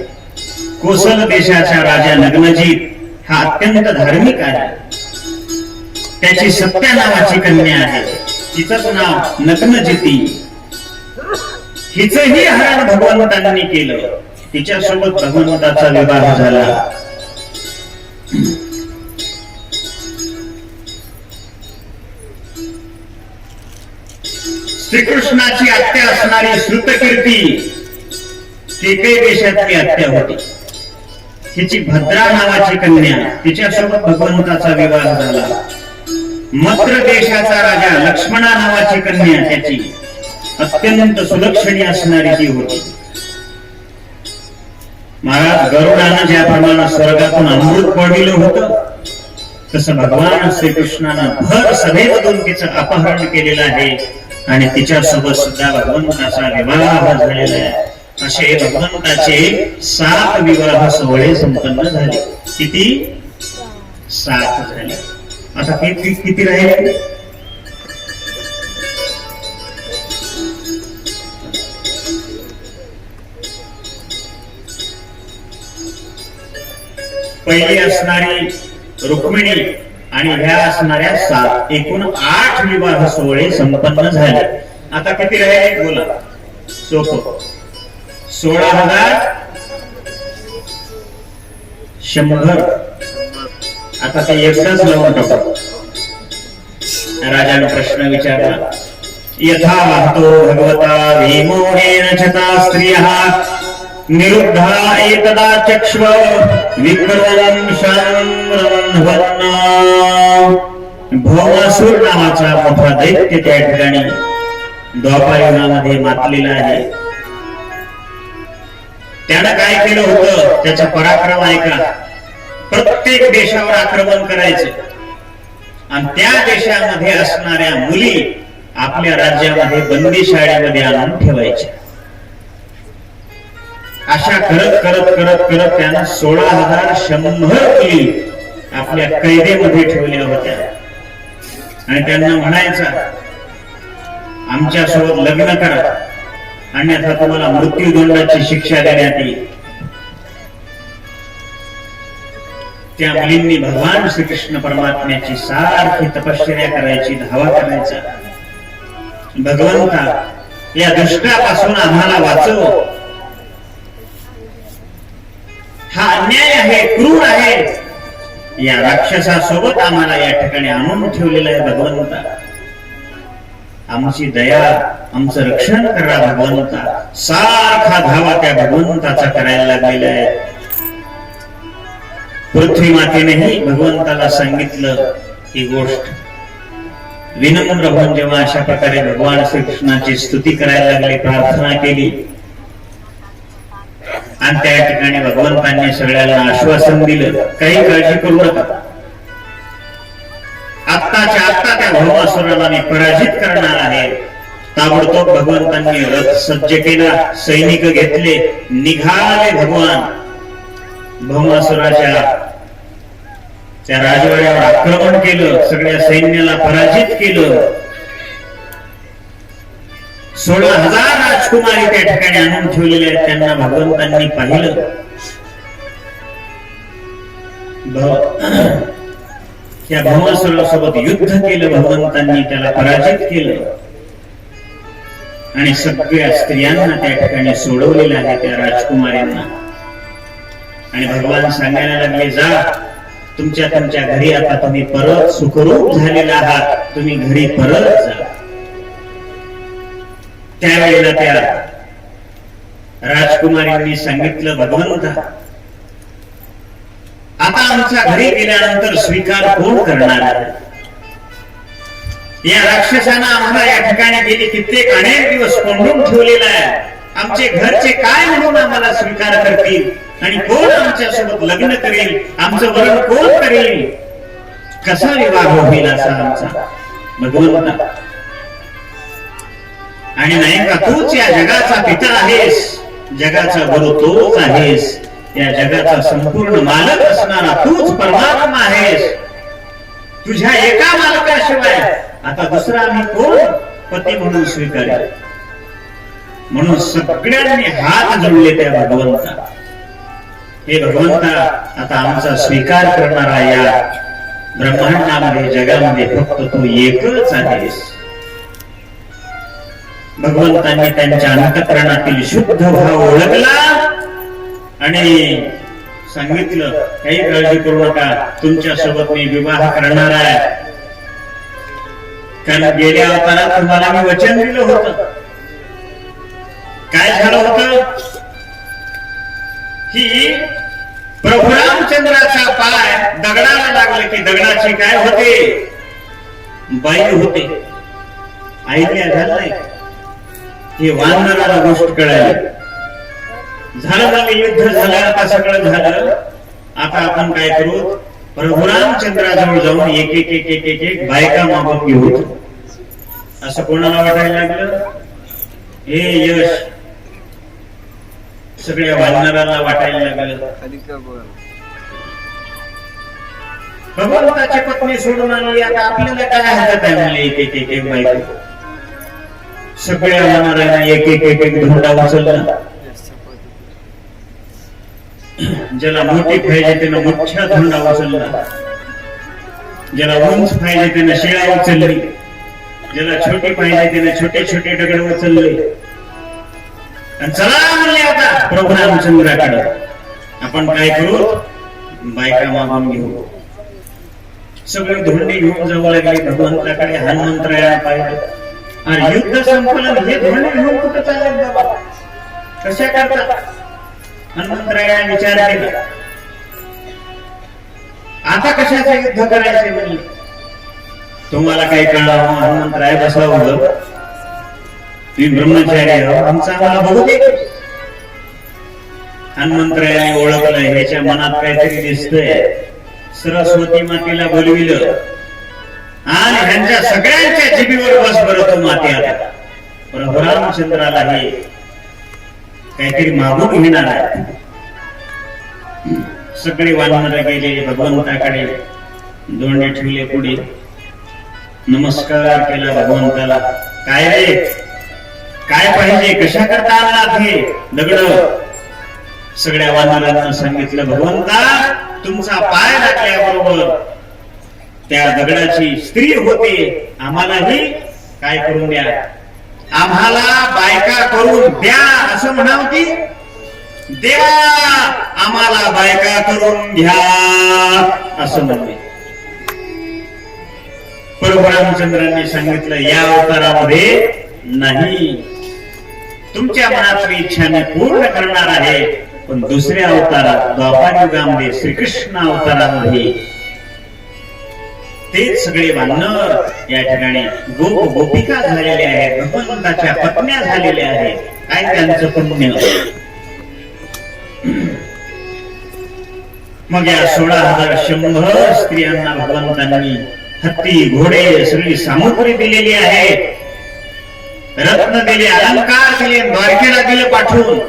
कोसल देशाचा राजा नग्नजीत हा अत्यंत धार्मिक आहे. त्याची सत्या नावाची कन्या आहे, तिचंच नाव नग्नजिती. हिचंही हरण भगवंतांनी केलं. तिच्यासोबत भगवंताचा विवाह झाला. श्रीकृष्णाची आत्या असणारी श्रुतकीर्ती केकई देशातली आत्या होती. हिची भद्रा नावाची कन्या, तिच्यासोबत भगवंताचा विवाह झाला. मद्र देशाचा राजा लक्ष्मणा नावाची कन्या, त्याची अत्यंत सुलक्षणी असणारी ती होती. महाराज गरुडानं ज्याप्रमाणे स्वर्गातून अमृत पडलेलं होतं, तसं भगवान श्रीकृष्णानं भर सभेमधून तिचं अपहरण केलेलं आहे आणि तिच्यासोबत सुद्धा भगवंताचा विवाह झालेला आहे. असे भगवंताचे 7 विवाह सोहळे संपन्न झाले. किती? 7 झाले. आता किती राहिले? पहिली असणारी रुक्मिणी आणि ह्या असणाऱ्या 7, एकूण 8 विवाह सोहळे संपन्न झाले. आता किती राहिले बोला? सोपं. 16,100. आता ते एकदाच लावून टाकू. राजाने प्रश्न विचारला, यथा वाहतो भगवता भीमोनेन चता स्त्रियः निरुद्धा एकदा चक्ष्व विक्रमं शान्वन्. भौमासूर नावाचा मोठा दैत्य त्या ठिकाणी द्वापारयुगामध्ये मातलेला आहे. त्यानं काय केलं होतं? त्याचा पराक्रम ऐका. प्रत्येक देशावर आक्रमण करायचं आणि त्या देशामध्ये असणाऱ्या मुली आपल्या राज्यामध्ये बंदी शाळेमध्ये आणून ठेवायच्या. अशा करत करत करत करत त्यानं 16,100 मुली आपल्या कैदेमध्ये ठेवल्या होत्या. आणि त्यांना म्हणायचा, आमच्या सोबत लग्न करा, अन्यथा तुम्हाला मृत्यूदंडाची शिक्षा देण्यात येईल. त्या मुलींनी भगवान श्रीकृष्ण परमात्म्याची सारखी तपश्चर्या करायची, धावा करायचा. भगवंता, या दुष्टापासून आम्हाला वाचव. हा अन्याय आहे, क्रूर आहे. या राक्षसासोबत आम्हाला या ठिकाणी आणून ठेवलेला आहे भगवंता. आमची दया, आमचं रक्षण करा भगवंता. सारखा धावा त्या भगवंताचा करायला लागलेला आहे. पृथ्वी मातेनेही भगवंताला सांगितलं ही गोष्ट. विनम्र होऊन जेव्हा अशा प्रकारे भगवान श्रीकृष्णाची स्तुती करायला लागली, प्रार्थना केली, आणि त्या ठिकाणी भगवंतांनी सगळ्यांना आश्वासन दिलं, काही काळजी करू नका, आत्ताच्या आत्ता त्या भौमासुराला मी पराजित करणार आहे. ताबडतोब भगवंतांनी रथ सज्ज केला, सैनिक घेतले, निघाले भगवान भौमासुराच्या त्या राजवाड्यावर आक्रमण केलं, सगळ्या सैन्याला पराजित केलं. 16,000 राजकुमारी त्या ठिकाणी आणून ठेवलेले आहेत. त्यांना भगवंतांनी पाहिलं, त्या भौमासुरासोबत युद्ध केलं भगवंतांनी, त्याला पराजित केलं आणि सगळ्या स्त्रियांना त्या ठिकाणी सोडवलेलं आहे, त्या राजकुमारींना. आणि भगवान सांगायला लागले, जा तुमच्या तुमच्या घरी, आता तुम्ही परत सुखरूप झालेला आहात, तुम्ही घरी परत जा. त्यावेळेला त्या राजकुमारींनी सांगितलं, भगवंता आता आमच्या घरी गेल्यानंतर स्वीकार कोण करणार आहे? या राक्षसानं आम्हाला या ठिकाणी गेली कित्येक अनेक दिवस कोंडून ठेवलेला आहे. आमचे घरचे काय म्हणून आम्हाला स्वीकार करतील आणि कोण आमच्या सोबत लग्न करेल? आमचं वरण कोण करेल? कसा विवाह होईल असा आमचा भगवंता? आणि नाही का तूच या जगाचा पिता आहेस, जगाचा गुरु तूच आहेस, या जगाचा संपूर्ण मालक असणारा तूच परमात्मा आहेस. तुझ्या एका मालकाशिवाय आता दुसरा आम्ही कोण पती म्हणून स्वीकारेल? म्हणून सगळ्यांनी हात जोडले त्या भगवंता. हे भगवंता, आता आमचा स्वीकार करणारा या ब्रह्मांडामध्ये जगामध्ये फक्त तू एकच आहेस. भगवंतांनी त्यांच्या अंतःकरणातील शुद्ध भाव ओळखला आणि सांगितलं, काही काळजी करू नका, तुमच्या सोबत मी विवाह करणार आहे. कारण गेल्या अवतारात तुम्हाला मी वचन दिलं होतं. काय झालं होतं की प्रभू रामचंद्राचा पाय दगडाला लागले की दगडाची काय होते? बाई होते. ऐकल्या झालं नाही, हे वानराला गोष्ट कळाली. झालं युद्ध झालं, आता सगळं झालं. आता आपण काय करू? प्रभू रामचंद्राजवळ जाऊन एक एक एक एक एक एक बायका मागून घेऊ. असं कोणाला वाटायला लागलं? हे यश सगळ्या वानराला वाटायला लागलं. भगवंताची पत्नी सोडून आणली, आता आपल्याला काय हरकत आहे म्हणले एक एक एक एक बायका. सगळ्या वानरांना एक एक एक एक धोंडा उचलला. ज्याला मोठी पाहिजे त्यानं मोठ्या धोंडा उचलला, ज्याला उंच पाहिजे त्यानं शिळा उचलली, ज्याला छोटी पाहिजे त्यानं छोटे छोटे दगड उचलले. आणि चला म्हणले आता प्रभू रामचंद्राकडे आपण काय करू? बायका मागून घेऊ. सगळे धोंडे घेऊन जाऊ लागले भगवंताकडे. हनुमंतराया पाहिजे, अरे युद्ध संपलं, हे धोंडे घेऊन कुठं चालले बाबा? कशा करता? हनुमंतरायाने विचार केला, आता कशाचं युद्ध करायचे म्हणले. तुम्हाला काही कळलं? हनुमंतराय बसवलं, तुम्ही ब्रह्मचारी आहो, आमचं आम्हाला बघू दे. हनुमंतरायाने ओळखलं, ह्याच्या मनात काहीतरी दिसतंय. सरस्वती मातेला बोलविलं आणि ह्यांच्या सगळ्यांच्या जिभेवर बस बरं तो माते. आता प्रभू रामचंद्राला हे काहीतरी मागून घेणार आहे. सगळे वानर गेले भगवंताकडे, दोंडे ठेवले पुढे, नमस्कार केला भगवंताला. काय रे, काय पाहिजे? कशा करता आलात हे दगड? सगळ्या वानरांना सांगितलं, भगवंता तुमचा पाय लागल्याबरोबर त्या दगडाची स्त्री होते, आम्हालाही काय करून द्या, आम्हाला बायका करून द्या असं म्हणावं की द्या, आम्हाला बायका करून घ्या असं म्हणते. प्रभू रामचंद्रांनी सांगितलं या अवतारामध्ये नाही, तुमच्या मनातली इच्छा मी पूर्ण करणार आहे, पण दुसऱ्या अवतारात द्वापार युगामध्ये श्रीकृष्ण अवतारामध्ये तेच सगळे वानर या ठिकाणी गोप गोपिका झालेले आहेत, भगवंताच्या पत्न्या झालेल्या आहेत. काय त्यांचं पुण्य. मग या 16,100 स्त्रियांना भगवंतांनी हत्ती घोडे सगळी सामुग्री दिलेली आहे, रत्न दिले, अलंकार दिले, द्वारकेला दिले पाठवून.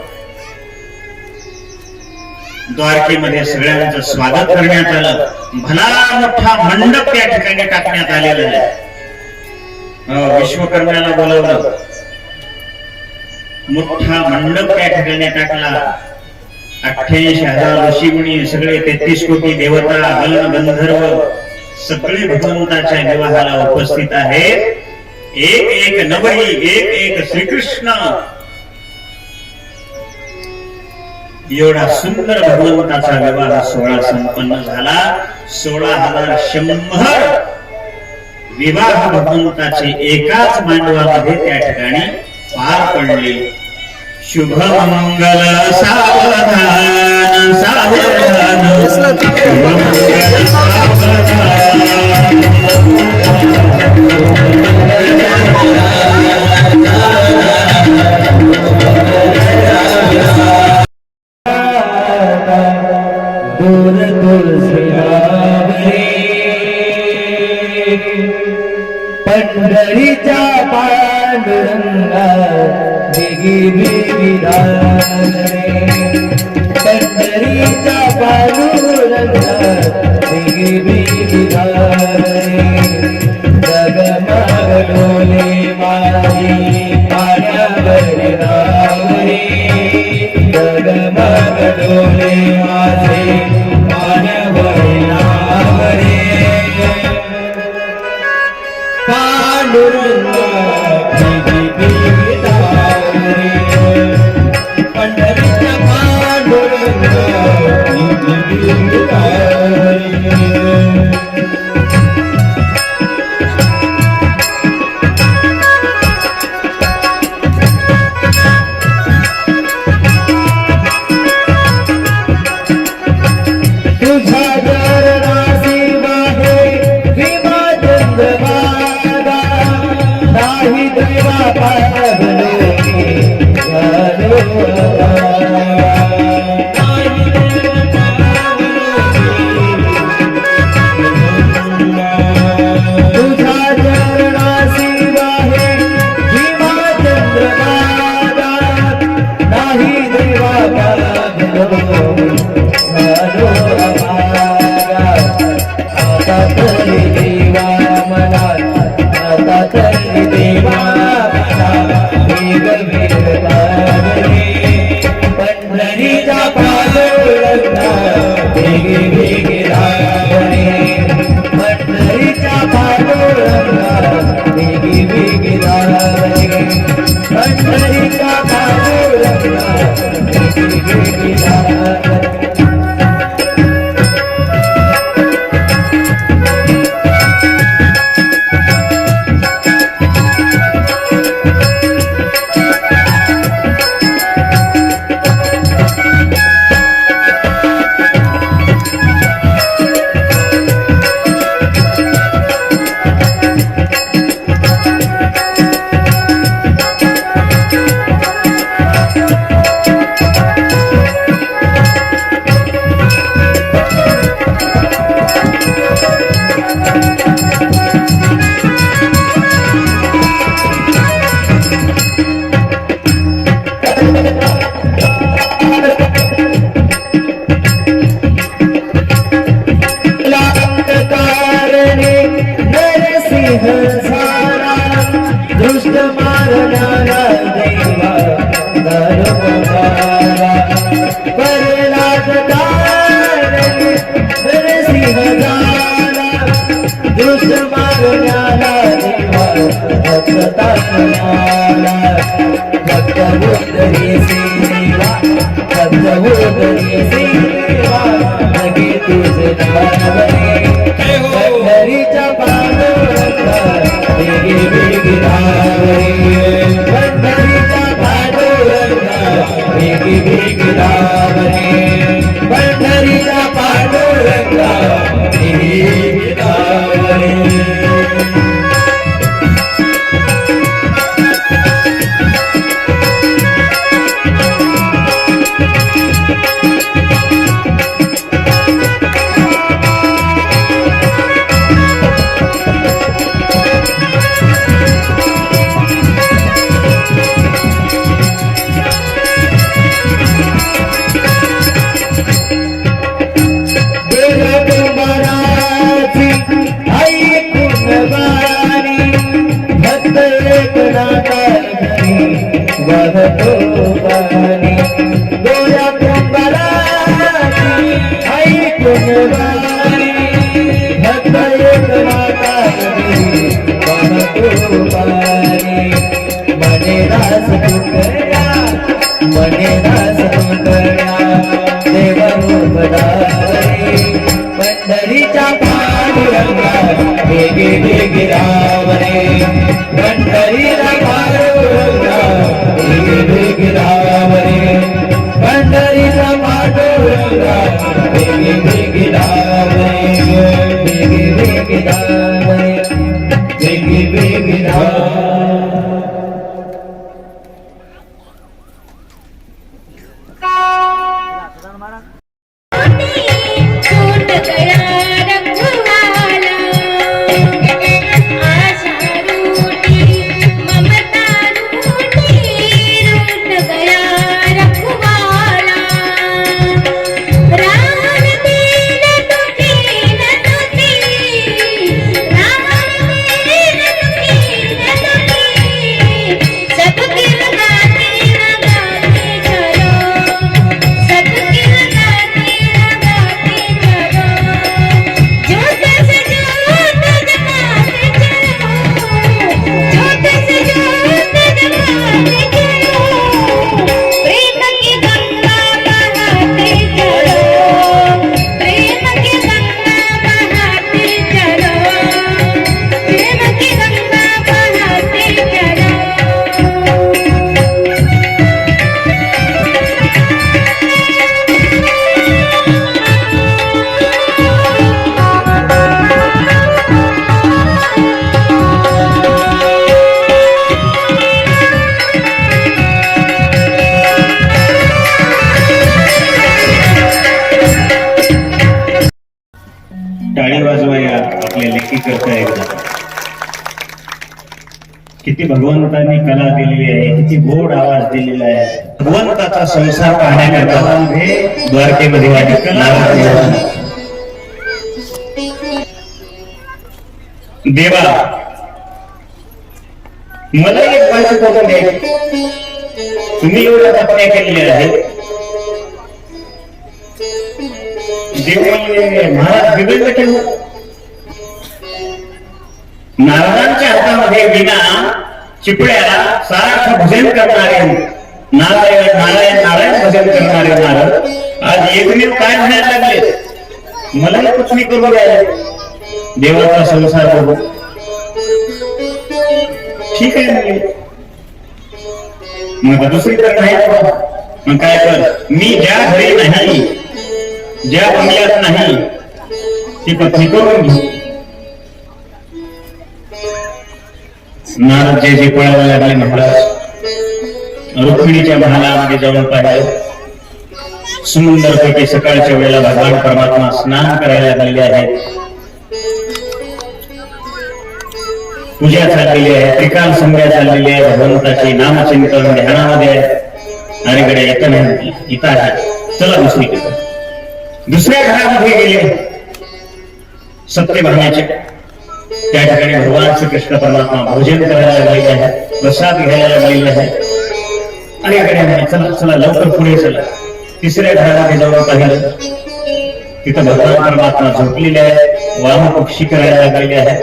द्वारकेमध्ये सगळ्यांचं स्वागत करण्यात आलं. भला मोठा मंडप त्या ठिकाणी टाकण्यात आलेला आहे. विश्वकर्म्याला बोलवलं, मोठा मंडप त्या ठिकाणी टाकला. 88,000 ऋषीमुनी सगळे 33 कोटी देवता गण गंधर्व सगळे भगवंताच्या विवाहाला उपस्थित आहेत. एक एक नवरी, एक एक श्रीकृष्ण, एवढा सुंदर भगवंताचा विवाह सोहळा संपन्न झाला. 16,100 विवाह भगवंताचे एकाच मांडवामध्ये त्या ठिकाणी पार पडले. शुभ मंगल सावधान सावधान, शुभ मंगल सावधान. दूर तुळशीरावरी पंढरीच्या पांडुरंगा दिगी बिगी पंढरीच्या पांडुरंगा दिगी बिगी जगमग डोले माझी पाण्यावरी रावरी, जगमग डोले माझे पाण्यावरी रावरी. पांडुरंगा बिगी बिगी धावरी, पंढरीच्या पांडुरंगा बिगी बिगी धावरी. पंढरीच्या पांडुरंगा पंढरीचा पांडुरंगा वेगी वेगी धावरे पंढरीचा पांडुरंगा वेगी वेगी धावरे पंढरीचा पांडुरंगा वेगी वेगी धावरे पंढरीचा पांडुरंगा वेगी वेगी धावरे पंढरीचा पांडुरंगा वेगी वेगी धावरे वेगी वेगी धावरे वेगी वेगी धावरे छूट गया रखवाला आशा रूठी ममता रूठी रूठ गया रखवाला राम दीन दुखी न दुखी राम दीन दुखी न दुखी सबके लगाते लगाते चलो सबके लगाते लगाते चलो जोत से जोत जगाते चलो जोत से जोत जगाते चलो प्रेम की गंगा बहाते चलो प्रेम की गंगा बहाते चलो प्रेम की गंगा बहाते चलो टाळी वाजवाया आपल्या लेखी करता एकदा. किती भगवंतांनी कला दिलेली आहे, किती गोड आवाज दिलेला आहे. भगवंताचा संसार पाहण्याकरता द्वारकेमध्ये वाटी कला देवा मला एक बाजू करून दे. तुम्ही एवढ्या तपण्या केलेल्या आहेत. देव म्हणजे महाराज बिघडलं केलं. नारदांच्या हातामध्ये विना चिपळ्याला सारखं भजन करणारे नारायण नारायण नारायण भजन करणारे नारद आज एकमेव काय म्हणायला लागले, मलाही पत्नी करू द्या, देवाचा संसार बघू. ठीक आहे म्हणजे मग दुसरीकडे नाही. मग काय कर, मी ज्या घरी नाही ज्या बंगल्यात नाही ती पत्नी करून घे. नारद जे पळायला लागले महाराज रुक्मिणीच्या महालामध्ये जाऊन पाहिलं. सुंदरपैकी सकाळच्या वेळेला भगवान परमात्मा स्नान करायला लागलेले आहेत. पूजा चाललेली आहे, त्रिकाल संध्या चाललेली आहे, भगवंताची नामचिंतन ध्यानामध्ये आहे. आणि कडे येत नाही इथं आहे, चला दुसरीकडे. दुसऱ्या घरामध्ये गेले सत्यभामाचे. त्या ठिकाणी भगवान श्रीकृष्ण परमात्मा भोजन करायला लागलेले आहे, प्रसाद घ्यायला लागलेले आहे. आणि कडे चला चला लवकर पुढे चला. तिसऱ्या घरामध्ये जाऊन पाहिलं, तिथं भगवान परमात्मा झोपलेले आहे, वाम पक्षी करायला लागलेले आहे.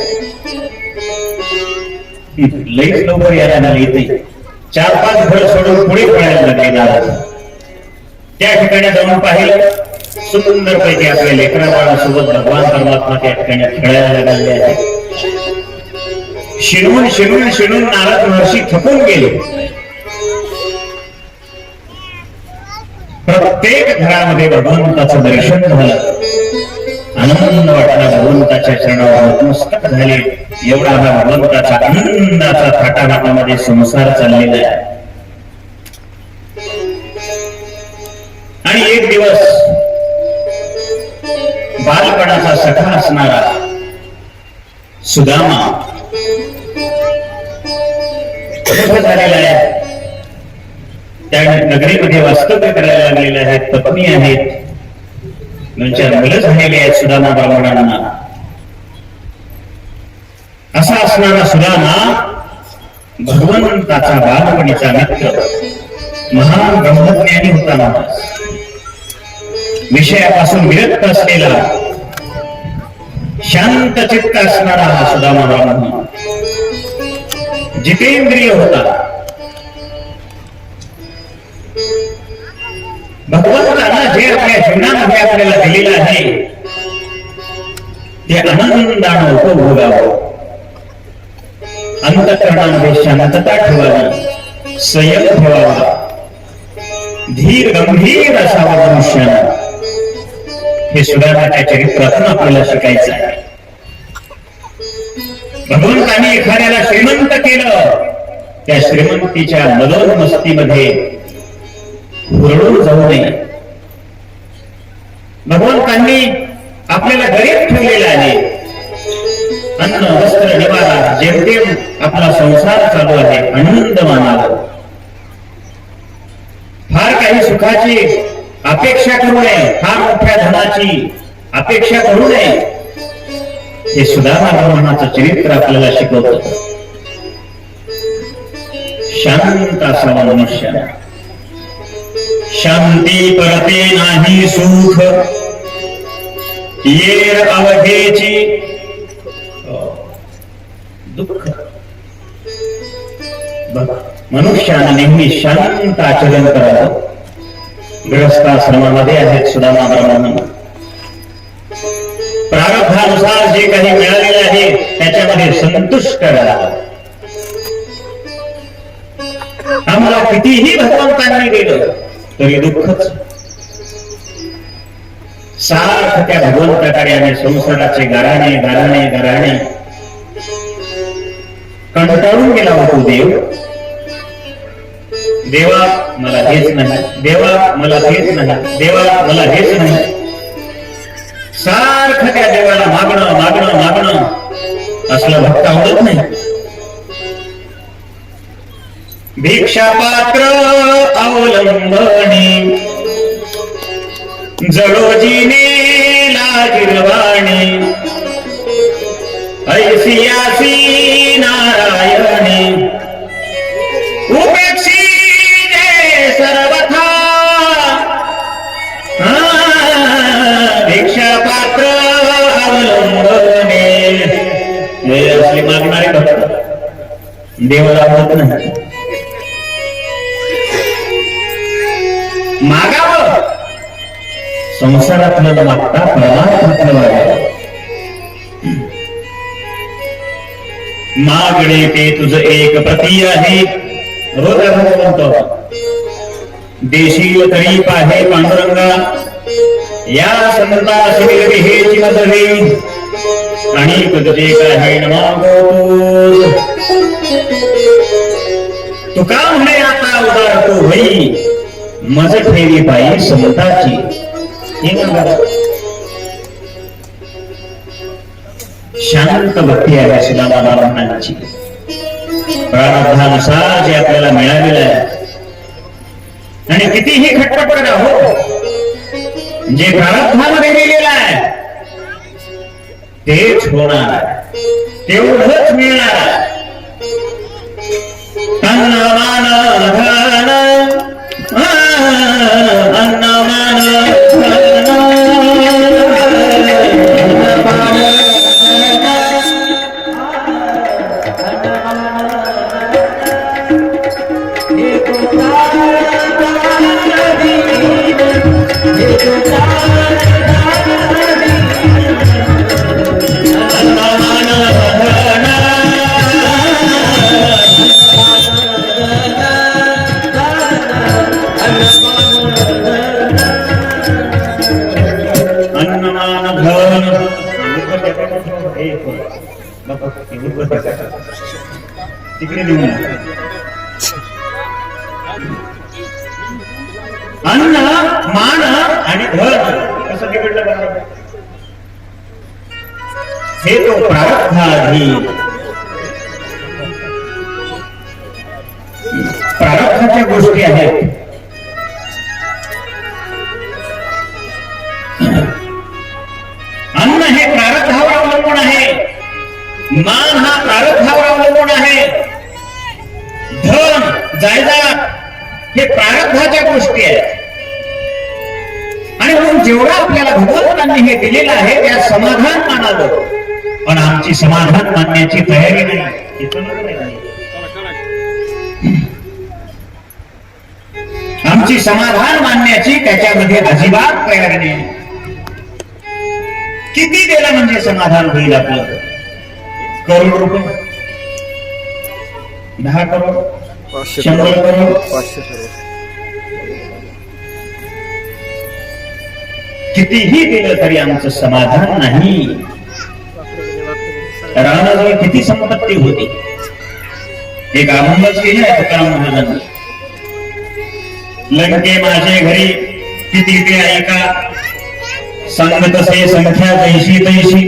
लईच लवकर यायला येते. 4-5 घर सोडून पुढे पळायला लागले नारद. त्या ठिकाणी जाऊन पाहिलं, सुंदर पैकी आपल्या लेकरा बाळासोबत भगवान परमात्मा त्या ठिकाणी खेळायला लागले आहे. शिणून शिणून शिणून नारद महर्षी थकून गेले. प्रत्येक घरामध्ये भगवंताचं दर्शन झालं, आनंद वाटला, भगवंताच्या चरणावर नतमस्तक झाले. एवढा हा भगवंताचा आनंदाचा थाटामाटामध्ये संसार चाललेला आहे. आणि एक दिवस बालपणाचा सखा असणारा सुदामा झालेला आहे. त्या नगरीमध्ये वास्तव्य करायला लागलेले आहेत, पत्नी आहेत, त्यांच्या मुलं झालेले आहेत सुदामा ब्राह्मणांना. असा असणारा सुदामा भगवंताचा बालपणीचा मित्र, महान ब्रह्मज्ञानी होता महाराज. विषयापासून विरक्त असलेला, शांत चित्त असणारा हा सुदामा ब्राह्मण जितेंद्रिय होता. भगवंतानं जे आपल्या जीवनामध्ये आपल्याला दिलेलं आहे ते आनंदानं उपभोगावं, अंतःकरणामध्ये शांतता ठेवावी, संयम ठेवावा, धीर गंभीर असावा मनुष्यानं. हे सुदामाच्या चरित्रातून आपल्याला शिकायचं आहे. भगवंताने एखाद्याला श्रीमंत केलं, त्या श्रीमंतीच्या मदोन्मस्तीमध्ये हुरळून जाऊ नये. भगवंतांनी आपल्याला गरीब ठेवलेला आहे. अन्न वस्त्र निवारा जेमतेम आपला संसार चालू आहे, आनंद मानावा. फार काही सुखाची अपेक्षा करू नये, फार मोठ्या धनाची अपेक्षा करू नये. हे सुदामा ब्राह्मणाचं चरित्र आपल्याला शिकवतं. शांत असावा मनुष्य. शांती परते नाही सुख, येर अवघेची दुःख. मनुष्यानं नेहमी शांत आचरण करावं. गृहस्थाश्रमामध्ये आहेत सुदामा ब्राह्मण. प्रारब्धानुसार जे काही मिळालेले आहे त्याच्यामध्ये संतुष्ट राहावं. आम्हाला कितीही भगवंतांनी दिलं तरी दुःखच. सारखं त्या भगवंताकडे आम्ही संसाराचे गाराणे गाराणे गाराणे कंटाळून गेला होतो. देवा मला हेच नाही, देवा मला हेच नाही, देवा मला हेच नाही. सारखं त्या देवाला मागणं मागणं मागणं असलं भक्त आवडत नाही. भिक्षापात्र अवलंबणी जडोजीने लाजिरवाणी ऐसियासी नारायणी उपेक्षी जय सर्वथा. भिक्षापात्र अवलंबणे हे असले मागणारे भक्त देवाला आवडत नाही. मागावं संसारातलं मागता परमार्थातलं मागावं. मागणे ते तुझ एक प्रती आहे. रोज म्हणतो देशील तरी पाहे पांडुरंगा, या संता शिविरविहेची मदवे आणि तुझे काही नमागो. तुका म्हणे आता उदार तो होई, मज ठेवी पायी संताची. शांत भक्ती आहे सुदामा ब्राह्मणांची. प्रारब्धानुसार जे आपल्याला मिळालेलं आहे आणि कितीही खटपट करा हो, जे प्रारब्धामध्ये दिलेलं आहे तेच होणार, तेवढंच मिळणार. तन्न मान धन तिकडे नेऊ नका. अन्न मान आणि धन कसं बिघडलं बघा. हे तो प्रारब्धाधीन. प्रारब्धाच्या गोष्टी आहेत. अन्न हे प्रारब्धावर अवलंबून आहे. मान हा प्रारब्धावर अवलंबून आहे. धन जायदाद हे प्रारब्धाच्या गोष्टी आहेत. आणि म्हणून जेवढा आपल्याला भगवंतांनी हे दिलेलं आहे त्यात समाधान मानावं. पण आमची समाधान मानण्याची तयारी नाही. इथं नको नाही. आमची समाधान मानण्याची त्याच्यामध्ये अजिबात तयारी नाही. किती दिलं म्हणजे समाधान होईल आपलं? करोड रुपये, 10 करोड, 100 करोड, 500 करोड. कितीही दिलं तरी आमचं समाधान नाही. रावणाजवळ किती संपत्ती होती? एक अभंगच केली आहे तुकाराम महाराजांनी. लंके माझे घरी किती ते ऐका, सांगत असे संख्या तैशी तैशी.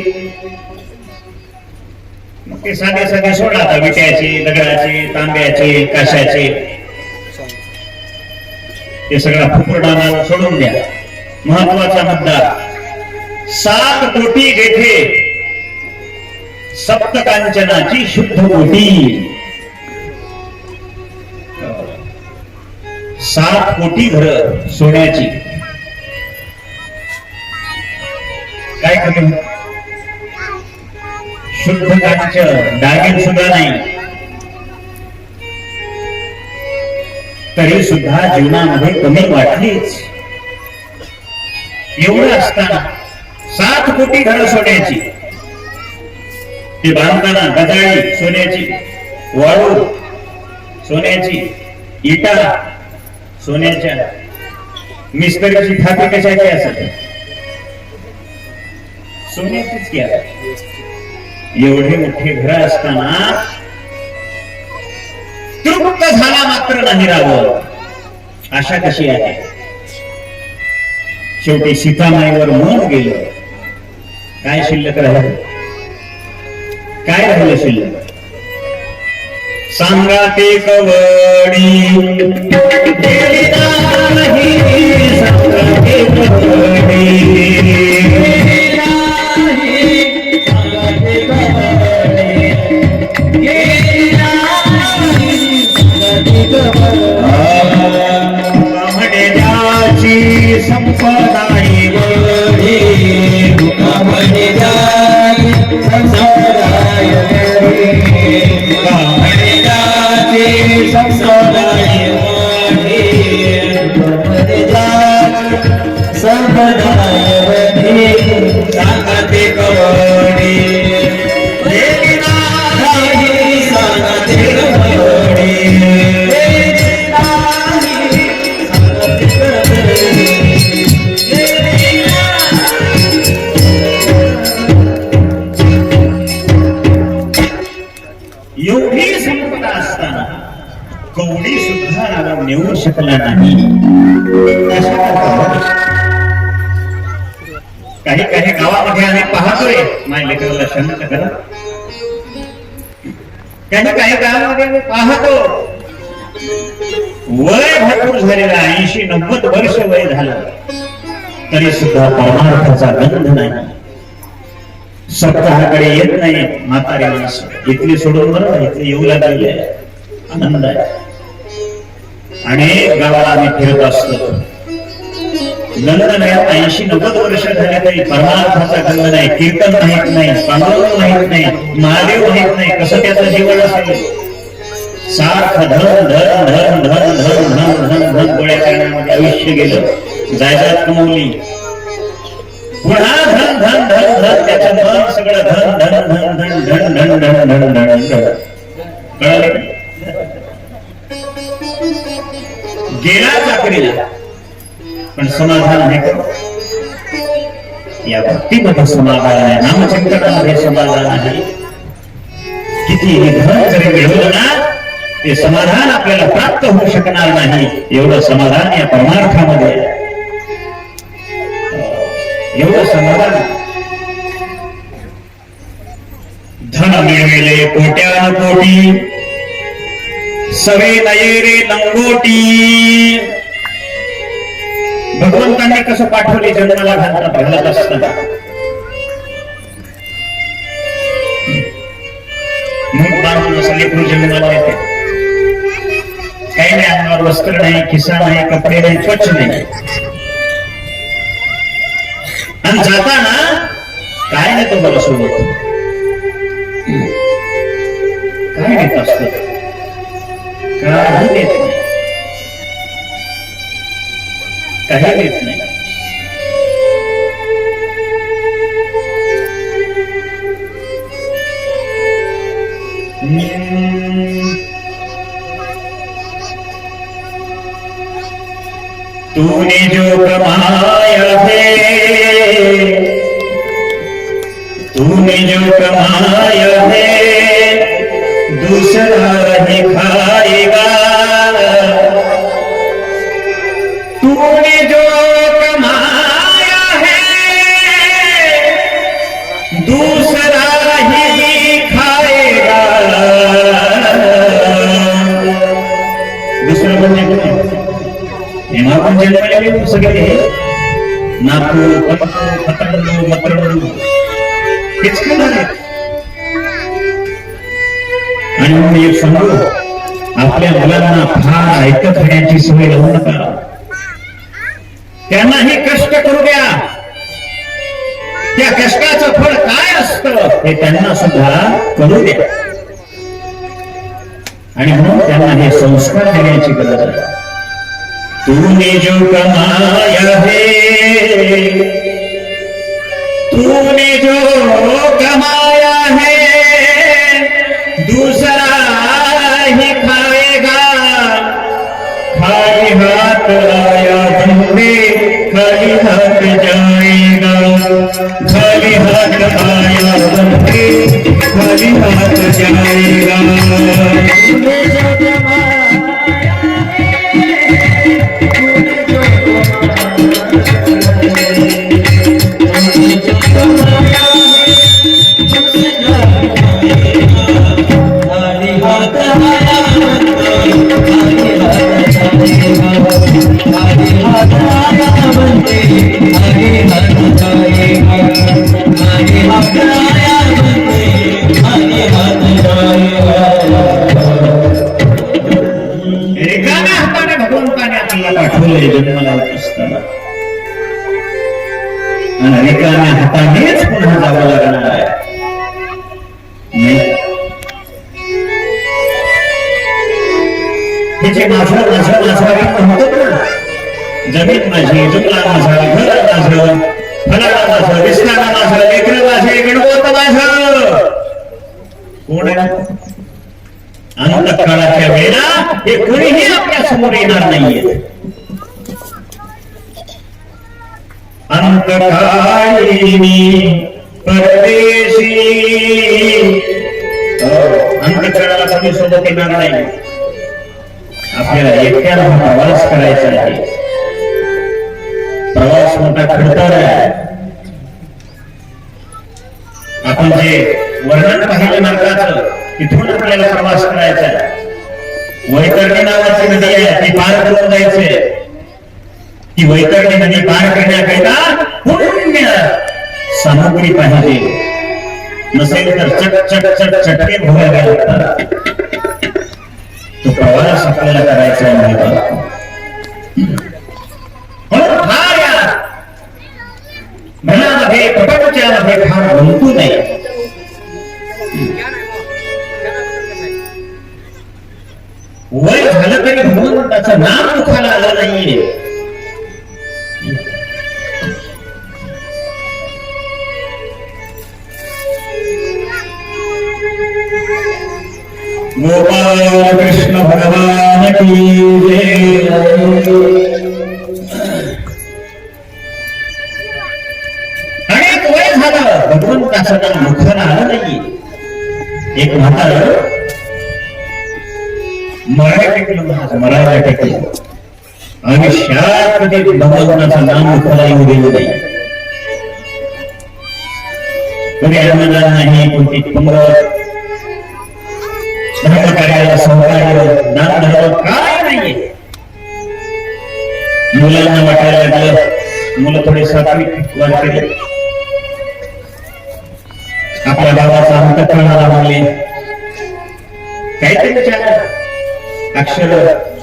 मग ते साधे साधे सोडा आता. विट्याचे, दगडाचे, तांब्याचे, काशाचे ते सगळा फुफुरडाना सोडून द्या. महत्वाचा मुद्दा, 7 कोटी जेथे सप्तकांचनाची शुद्ध कोटी. 7 कोटी घर सोन्याची. काय कमी? शुद्ध कांचन, दागिन सुद्धा नाही. तरी सुद्धा जीवनामध्ये कमी वाटलीच. एवढं असताना 7 कोटी घरं सोन्याची. ते बांधताना गजाळी सोन्याची, वाळू सोन्याची, इटा सोन्याच्या, मिस्त्रीची थापी कशाची असेल? सोन्याचीच की. एवढे मोठे घर असताना तृप्त झाला मात्र नाही राहावं. आशा कशी आहे? शेवटी सीतामाईवर मन गेलं. काय शिल्लक राहिलं? काय राहिलं शिल्लक? सांगा ते कवडी गेली नाही, सांगा ते कवडी गेली नाही, सांगा ते कवडी गेली नाही, सांगा ते कवडी. म्हणे ज्याची संपदा वडी, म्हणे ज्याची संपदा सांगते कवडी गेली नाही, सांगते कवडी गेली नाही, सांगते कवडी गेली नाही. एवढी संपदा असताना कवडी सुद्धा रावण नेऊ शकला नाही. काही काही गावामध्ये आम्ही पाहतोय. माझ्या लेकराला शांत करा. काही गावामध्ये आम्ही पाहतो, वय भरपूर झालेला 80-90 वर्ष वय झालं तरी सुद्धा परमार्थाचा गंध नाही. सप्ताहाकडे येत नाही म्हातारे माणसं. इथली सोडून बरं इथले येऊ लागलेले आहे. आनंद आहे. अनेक गावाला आम्ही फिरत असतो. गंध नाही. 80-90 वर्ष झाले तरी परमार्थाचा गंध नाही. कीर्तन माहित नाही, पांडुरंग माहित नाही, महादेव माहित नाही. कसं त्याचं जीवन असेल? सारखं धन धन धन धन धन धन धन धन गोळ्या करण्यामध्ये आयुष्य गेलं. जायदाद कमवली, पुन्हा धन धन धन धन. त्याचं मन सगळं धन धन धन धन धन धन धन धन धन धन. कळलं? गेला चाकरीला, पण समाधान आहे का? या भक्तीमध्ये समाधान आहे, नामचिंतनामध्ये समाधान आहे. कितीही धन जरी मिळवलं ना ते समाधान आपल्याला प्राप्त होऊ शकणार नाही. एवढं समाधान या परमार्थामध्ये आहे. एवढं समाधान. धन मिळविले कोट्यान कोटी, सवे नये रे लंगोटी. भगवंतांनी कसं पाठवले जन्माला घालत असताना. मूग बांधून सगळे जन्माला येते. काही नाही, अंगावर वस्त्र नाही, खिसा नाही, कपडे नाही, स्वच्छ नाही. आणि जाताना काय नाही तो मला सोबत. काय देत असत, काही देत नाही, काही देत नाही. तूने जो कमाया है, तूने जो कमाया है दूसरा नहीं खाएगा. तूने जो कमाया है दूसरा ही खाएगा. दुसरं म्हणजे आपण जन्मलेले सगळे नातू पतंडू मतंडू हेच खाणार आहेत. आणि म्हणून एक सांगू, आपल्या मुलांना फार ऐकत राहण्याची सवय लावू नका. त्यांनाही कष्ट करू द्या. त्या कष्टाचं फळ काय असतं हे त्यांना सुद्धा करू द्या. आणि म्हणून त्यांना हे संस्कार देण्याची गरज आहे. तूने जो कमाया है, तूने जो कमाया है दूसरा ही खाएगा. खाली हाथ आया बंदे खाली हाथ जाएगा. खाली हाथ आया बंदे खाली हाथ जाएगा. तूने जो कमाया भगवंताने आपल्याला पाठवले जन्माला असताना. आणि रिकाम्या हातानेच पुन्हा जावं लागणार आहे. हे जे माझं म्हणतो ना, जमीन माझी, जुमला माझा, घर माझं, फलाला माझं, विस्तारा माझं, लेकरं माझे, गणपत माझं. कोण आहे? अंतकाळाच्या वेळेला हे कोणीही आपल्या समोर येणार नाहीये. अंतकाळी परदेशी. अंतकाळाला कोणी सोबत येणार नाही. आपल्याला एकट्याला प्रवास करायचा आहे. प्रवास मोठा खडतर आहे. आपण जे वर्णन पाहिलं नरकाचं, तिथून आपल्याला प्रवास करायचा आहे. वैतरणी नावाची नदी आहे, ती पार करून जायचंय. ती वैतरणी नदी पार करण्याकरिता पुण्य सामग्री पाहिजे. नसेल तर चट चट चट चटके भोगावे लागतात. तो प्रवास आपल्याला करायचा आहे. फार या मनामध्ये प्रपंचामध्ये फार गुंतू नये. वय झालं तरी भगवंताचं नाम मुखाला आलं नाहीये. गोपाल कृष्ण भगवान की जय. अनेक वय झालं भगवंताचं नाम मुखाला आलं नाहीये. एक म्हातार मरायला टेकलं आयुष्यात कधी भगवंताचं नाम उठवायला येऊ दिलं नाही. कधी अन्नदान नाही, कोणती पंगत, धर्मकार्याला सहकार्य, दान धर्म काय नाहीये. मुलांना वाटायला लागलं, मुलं थोडे सात्विक वाटले, आपल्या गावाचा अंतःकरणाला लागले, काहीतरी चार अक्षर,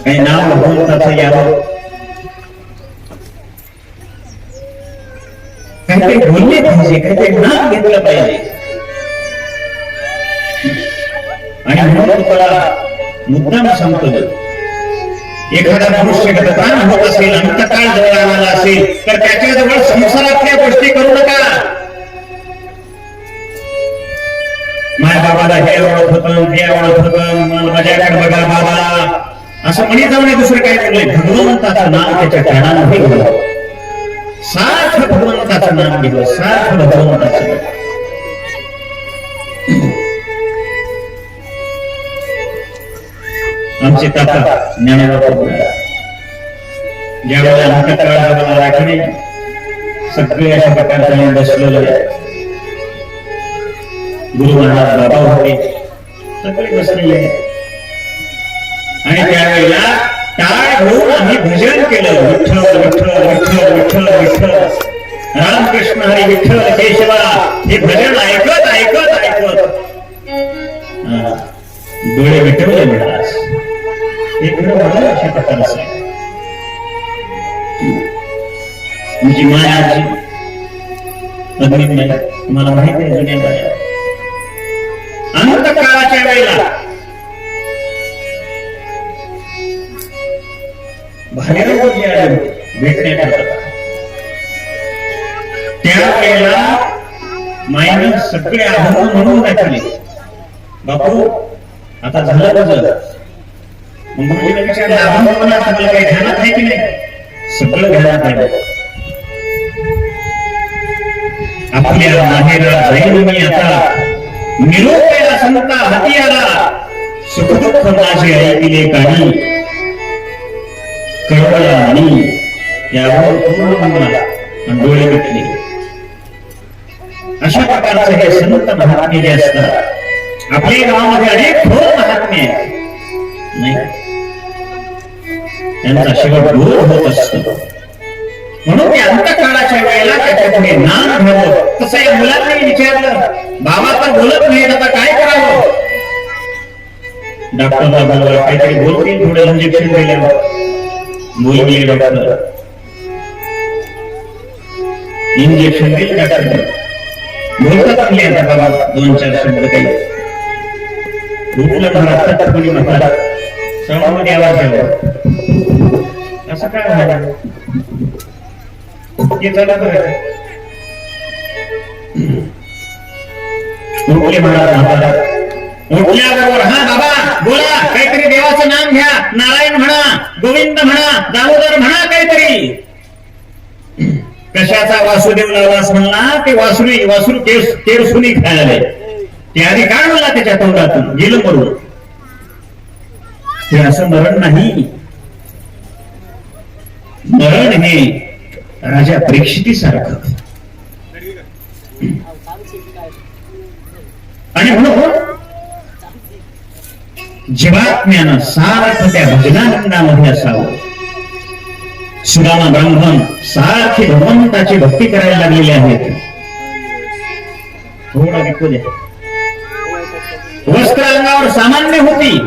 काही नाव भगवंताचं यावं, काहीतरी बोलले पाहिजे, काहीतरी नाम घेतलं पाहिजे. आणि म्हणून तुला मुद्दाम सांगतो, एखादा मनुष्य गतप्राण होत असेल, अंतकाळ जवळ आला असेल, तर त्याच्याजवळ संसारातल्या गोष्टी करू नका. माझ्या बाबाला हे आवडत होतं, हे आवडत होतं, माझ्याकडे बघा बाबा, असं म्हणी जाऊन दुसरं काय बोललंय. भगवंताचं नाव त्याच्या कानामध्ये घ्यावं, सार्थ भगवंताचं नाम घ्यावं, सार्थ भगवंताचं. आमचे काका ज्ञानोबा ज्या वेळेला अंतकाळ जवळ आला की नाही, सगळे अशा प्रकारचे बसलेलं आहे. गुरु महाराज बाबा होते, सगळे बसलेले आहे. आणि त्यावेळेला टाळ घेऊन आम्ही भजन केलं, विठ्ठल विठ्ठल विठ्ठल विठ्ठल विठ्ठल, रामकृष्ण हरी विठ्ठल केशवा, हे भजन ऐकत ऐकत ऐकत डोळे मिटवले मिळास. हे खरं अशा प्रकारचं आहे. तुमची मायाची पत्नी नाही, तुम्हाला माहिती आहे, जुन्या बाया अंतकाळाच्या वेळेला बाहेर भेटण्याकरता, त्यावेळेला माईनं सगळे आभार म्हणून टाकले. बापू आता झालं बदल. मग मुलीला विचारलं, आभार म्हणा, तुम्हाला काही ध्यानात आहे की नाही? सगळं ध्यानात आहे. आपल्या माहेरा जाईल मी आता, निरोपेला संता हाती आला, सुखदुःख माझे ऐकले काढी, कळवळा आणि यावर पूर्ण मंगला डोळे मिटले. अशा प्रकारचे हे संत महात्मे जे असतात, आपल्या गावामध्ये अनेक थोर महात्मे आहेत, नाही त्यांचा शेवट दूर होत असतो. म्हणून ते अंतकाळाच्या वेळेला त्याच्यापुढे नाम घ्यावं. तसं या मुलांनी विचारलं, बाबा तर बोलत नाहीत, आता काय करावं? डॉक्टरला बोलवा, काहीतरी बोलतील, थोडं इंजेक्शन दिल्यावर बोलले. डॉक्टर इंजेक्शन दिले, डॉक्टर बोलतात नाही. आता बाबा दोन चार शब्द काही उठलं घरात, कोणी म्हटलं समोर आवाज आला, असं काय झालं? हे चालत राहायचं. उठले म्हणा, उठल्याबरोबर हा बाबा बोला, काहीतरी देवाचं नाम घ्या, नारायण म्हणा, गोविंद म्हणा, दामोदर म्हणा, काहीतरी. कशाचा वासुदेव लावलास म्हणला, ते वासरू केरसुनी खायला, ते आधी काय म्हणला त्याच्या तोंडातून, गेलं मरून. हे असं मरण नाही. मरण हे राजा परीक्षितीसारखं. आणि म्हणून जीवात्म्यानं सारखं त्या भजनानंदामध्ये असावं. सुदामा ब्राह्मण सारखी भगवंताची भक्ती करायला लागलेले आहेत. थोडा विकू द्या. वस्त्र अंगावर सामान्य होती,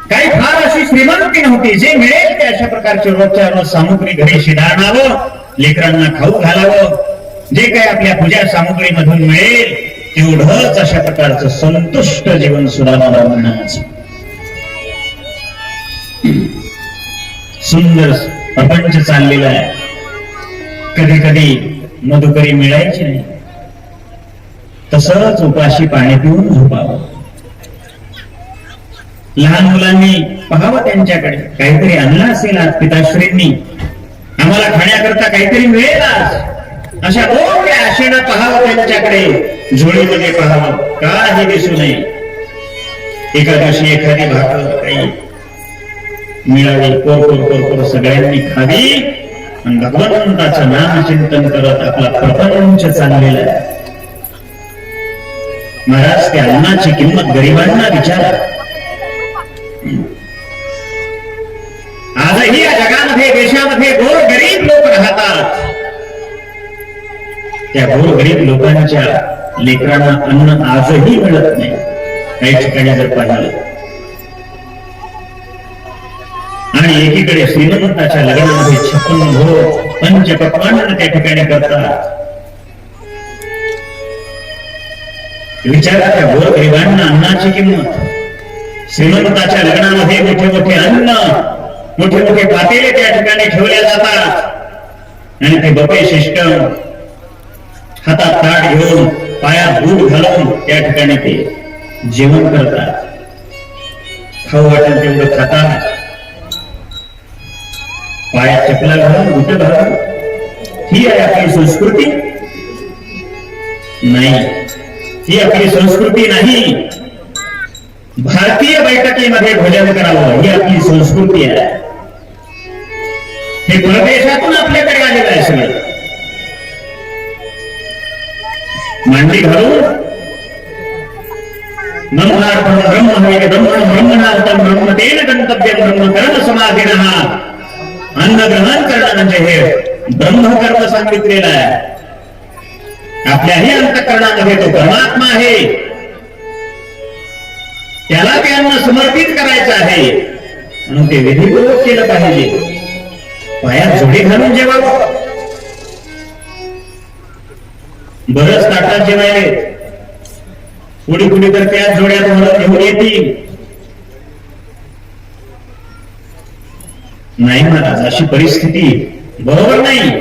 काही फार अशी श्रीमंती नव्हती. जे मिळेल ते अशा प्रकारचे रोजच्या रोज सामुग्री घरी शिदाणावं, लेकरांना खाऊ घालावं, जे काही आपल्या पूजा सामुग्री मधून मिळेल तेवढंच अशा प्रकारचं संतुष्ट जीवन सुदामा ब्राह्मणाचं. सुंदर प्रपंच चाललेला आहे. कधी कधी मधुकरी मिळायची नाही, तसंच उपाशी पाणी पिऊन झोपावं. लहान मुलांनी पाहावं त्यांच्याकडे, काहीतरी आणलं असेल आज पिताश्रींनी, आम्हाला खाण्याकरता काहीतरी मिळेल आज. अशा मोठ्या आशेनं पाहावं त्यांच्याकडे, झोळीमध्ये पाहावं, काही दिसू नये. एका दिवशी एखादी भाकर काही मिळावी, कोर सगळ्यांनी खावी आणि भगवंताचं नामचिंतन करत आपला प्रपंच चाललेला आहे. महाराज, त्या अन्नाची किंमत गरिबांना विचारा. आजही या जगामध्ये, देशामध्ये गोर गरीब लोक राहतात. त्या गोर गरीब लोकांच्या लेकरांना अन्न आजही मिळत नाही. काही ठिकाणी जर पाहिलं, आणि एकीकडे श्रीमंताच्या लग्नामध्ये 56 भोग पंचपक्वान्न त्या ठिकाणी करतात. विचारा त्या गोरगरिबांना अन्नाची किंमत. श्रीमंताच्या लग्नामध्ये मोठे मोठे अन्न, मोठे मोठे पातेले त्या ठिकाणी ठेवले जातात आणि ते बफे सिस्टम, हातात ताट घेऊन पायात बूट घालून त्या ठिकाणी ते जेवण करतात. खाऊ वाटेल तेवढं खातात, पायात चपला घालून, बूट घालून. ही आहे आपली संस्कृती? नाही, ही आपली संस्कृती नाही. भारतीय बैठकीमध्ये भोजन करावं ही आपली संस्कृती आहे. हे परदेशातून आपल्याकडे आलेलं आहे सगळं. मांडी घालून ब्रह्मार्पण ब्रह्म हवे ब्रह्मण ब्रह्मणार्थम ब्रह्मतेन गंतव्यम ब्रह्म कर्म समाधीनः. अन्न ग्रहण करणं म्हणजे हे ब्रह्मकर्म सांगितलेलं आहे. आपल्याही अंतःकरणामध्ये तो परमात्मा आहे, त्याला ते अन्न समर्पित करायचं आहे म्हणून ते विधिपूर्वक केलं पाहिजे. पायात जोडी घालून जेवावं. बरंच ताटात जेवायले, कुणी कुणी तर त्याच जोड्यात म्हणत घेऊन येतील. नाही महाराज, अशी परिस्थिती बरोबर नाही.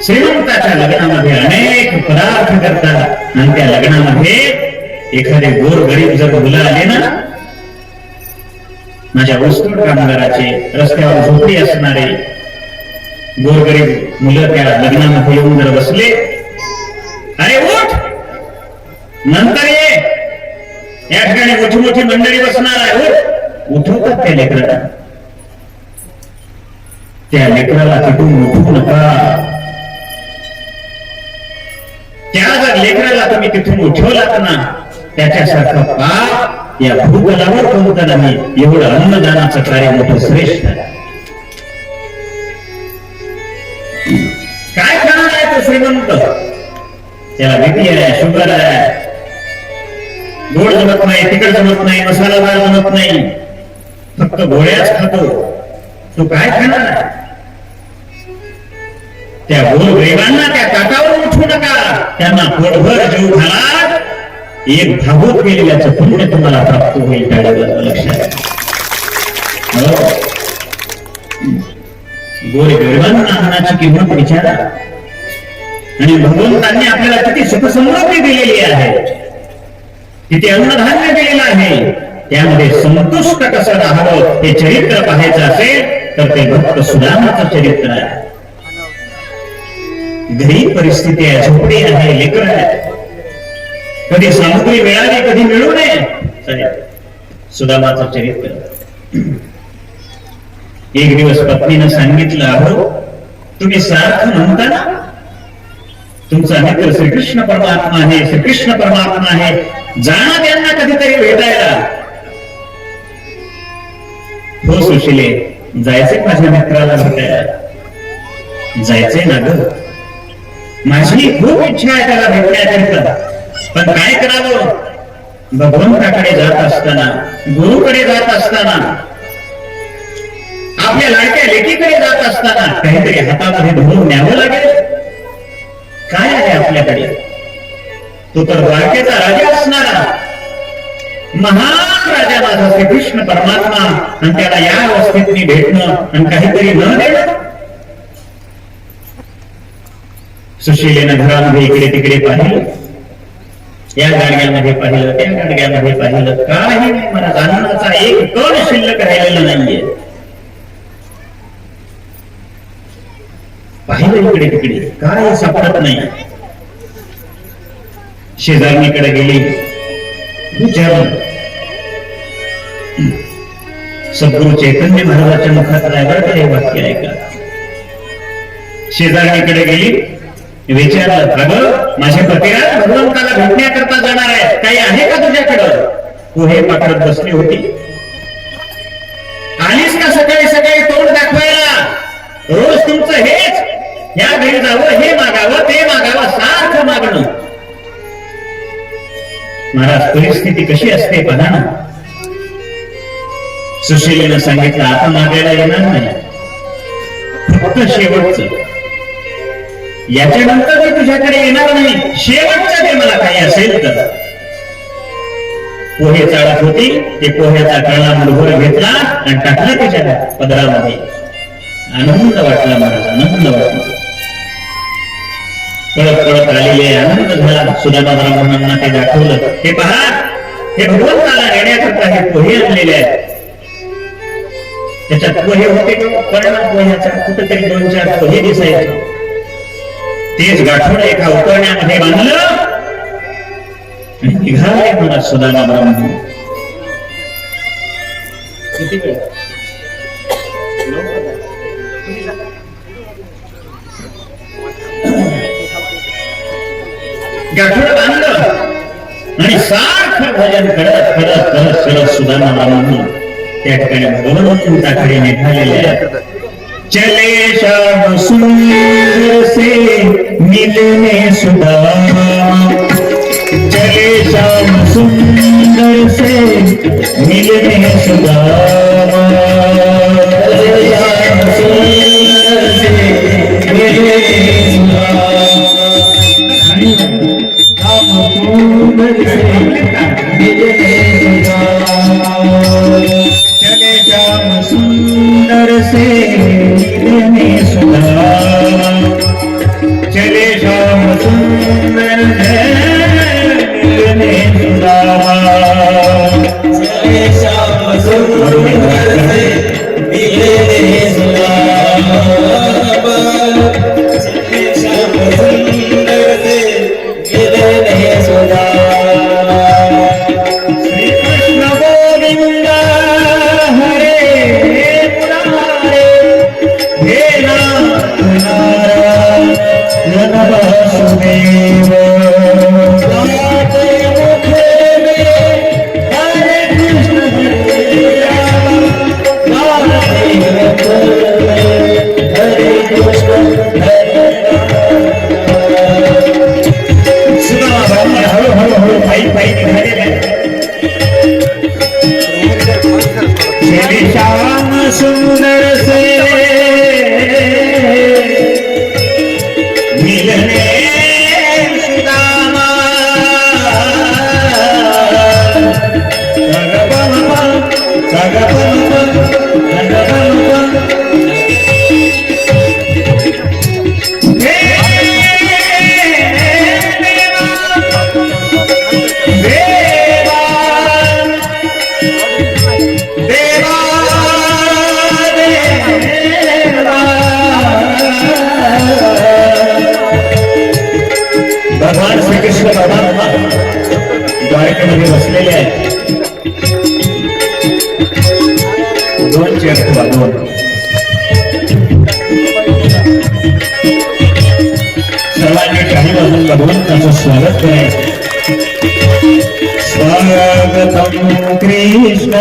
श्रीमंताच्या लग्नामध्ये अनेक पदार्थ करतात आणि त्या लग्नामध्ये एखादे गोर गरीब जर मुलं आले ना, माझ्या वस्तूर कामगाराचे, रस्त्यावर झोपडी असणारे गोरगरीब मुलं त्या लग्नामध्ये येऊन जर बसले, अरे उठ, नंतर ये, या ठिकाणी मोठी मोठी मंडळी बसणार आहे, उठवतात त्या लेकराला. त्या लेकराला तिथून उठवू नका. त्या जर लेकराला तुम्ही तिथून उठवलात ना, त्याच्यासारखं पाप या भूगोलावर कोणतं नाही. एवढं अन्नदानाचं कार्य मोठं श्रेष्ठ आहे. काय खाणार आहे तो श्रीमंत? त्याला बीपी आहे, शुगर आहे, गोड जमत नाही, तिखट जमत नाही, मसालादार जमत नाही, फक्त गोळ्याच खातो. तो काय खाणार आहे? त्या गोरगरिबांना त्या ताटावर उठवू नका. त्यांना पोटभर जीव घाला. एक भागवत केलेल्याचं पुण्य तुम्हाला प्राप्त होईल. लक्षात, गोरगरिबांना अन्नाची किंमत विचारा. आणि भगवंतांनी आपल्याला किती सुखसमृद्धी दिलेली आहे, किती अन्नधान्य दिलेलं आहे. त्यामध्ये संतुष्ट कसं राहावं हे चरित्र पाहायचं असेल तर ते भक्त सुदामाचं चरित्र आहे. गरीब परिस्थिती आहे, झोपडी आहे, लेकर आहे, कधी सामग्री मिळाली कधी मिळू नये. सुदामाचं चरित्र. एक दिवस पत्नीनं सांगितलं, अहो तुम्ही सारखं म्हणता ना तुमचा मित्र श्रीकृष्ण परमात्मा आहे, श्रीकृष्ण परमात्मा आहे, जाणं त्यांना कधीतरी भेटायला. हो सुशिले, जायचे माझ्या मित्राला भेटायला. जायचंय ना ग, माझी खूप इच्छा आहे त्याला भेटण्याकरिता. पण काय करावं? भगवंताकडे जात असताना, गुरुकडे जात असताना, आपल्या लाडक्या लेकीकडे जात असताना काहीतरी हातामध्ये धरून न्यावं लागेल. काय आहे आपल्याकडे? तो तर द्वारकेचा राजा असणारा महान राजा माझा श्रीकृष्ण परमात्मा, आणि त्याला या अवस्थेत मी भेटणं आणि काहीतरी न देणं. सुशीलेनं घरामध्ये इकडे तिकडे पाहिलं, या गाडग्यामध्ये पाहिलं, त्या गाडग्यामध्ये पाहिलं, काही नाही. मला अन्नाचा एक कण शिल्लक राहिलेला नाहीये. पाहिलं इकडे तिकडे काय सापडत नाही. शेजारणीकडे गेली, विचारलं. सद्गुरु चैतन्य महाराजांच्या मुखात रायगड हे वाक्य आहे का? शेजारणीकडे गेली, विचारलं, अगं माझे पतिराज भगवंताला भेटण्याकरता जाणार आहे, काही आहे का तुझ्याकडं? पोहे पाकडत बसली होती. आलीस का सकाळी सकाळी तोंड दाखवायला? रोज तुमचं हेच, या घरी जावं, हे मागावं, ते मागावं, सारखं मागणं. महाराज परिस्थिती कशी असते बघा ना. सुशीलेनं सांगितलं, आता मागायला येणार नाही, फक्त शेवटचं. याच्यानंतर मी तुझ्याकडे येणार नाही, शेवटचं ते मला काही असेल तर. पोहे चाळत होती, ते पोह्याचा कळा मुठभर घेतला आणि टाकला त्याच्या पदरामध्ये. आनंद वाटला महाराज, आनंद वाटला. पळत पळत आलेले आनंद झाला. सुदामा ब्राह्मणांना ते दाखवलं, हे पहा, हे भगवंताला नेण्याकरता हे पोहे आणलेले आहेत. त्याच्यात पोहे होते, कळणा पोह्याचा कुठेतरी 2-4 पोहे दिसायचे. तेच गाठोड एका उतरण्यामध्ये बांधलं आणि निघाले मला सुदामा ब्राह्मण. किती वेळ? गाठोड बांधलं आणि सारखं भजन करत करत करत करत सुदामा ब्राह्मण त्या ठिकाणी भगवंताकडे निघालेले आहेत. चले श्याम सुंदर से मिलने सुदामा, चले श्याम सुंदर से मिलने सुदामा, चले श्याम सुंदर से मिलने सुदामा, श्याम सुंदर से मिलने सुदामा, चले श्याम सुंदर से मिलने सुदामा, चले श्याम सुंदर से मिलने सुदामा, चले श्याम सुंदर से मिलने सुदामा, चले श्याम सुंदर से मिलने सुदामा. श्री कृष्ण गोविंद हरे मुरारे, हे नाथ नारायण वासुदेव, गाते मुखे में हरे कृष्ण हरे राम, गाते मुखे में हरे कृष्ण हरे राम. सुदामा ब्राह्मण हळूहळू पायी पायी निघालेले. चले श्याम सुंदर से मिलने सुदामा, भगवान श्रीकृष्ण परमात्मा द्वारकेमध्ये बसलेले आहेत. 2 चेअर ठेवा, 2. सर्वांनी काही वाजून भगवंताचं स्वागत करायचं. स्वागतम कृष्ण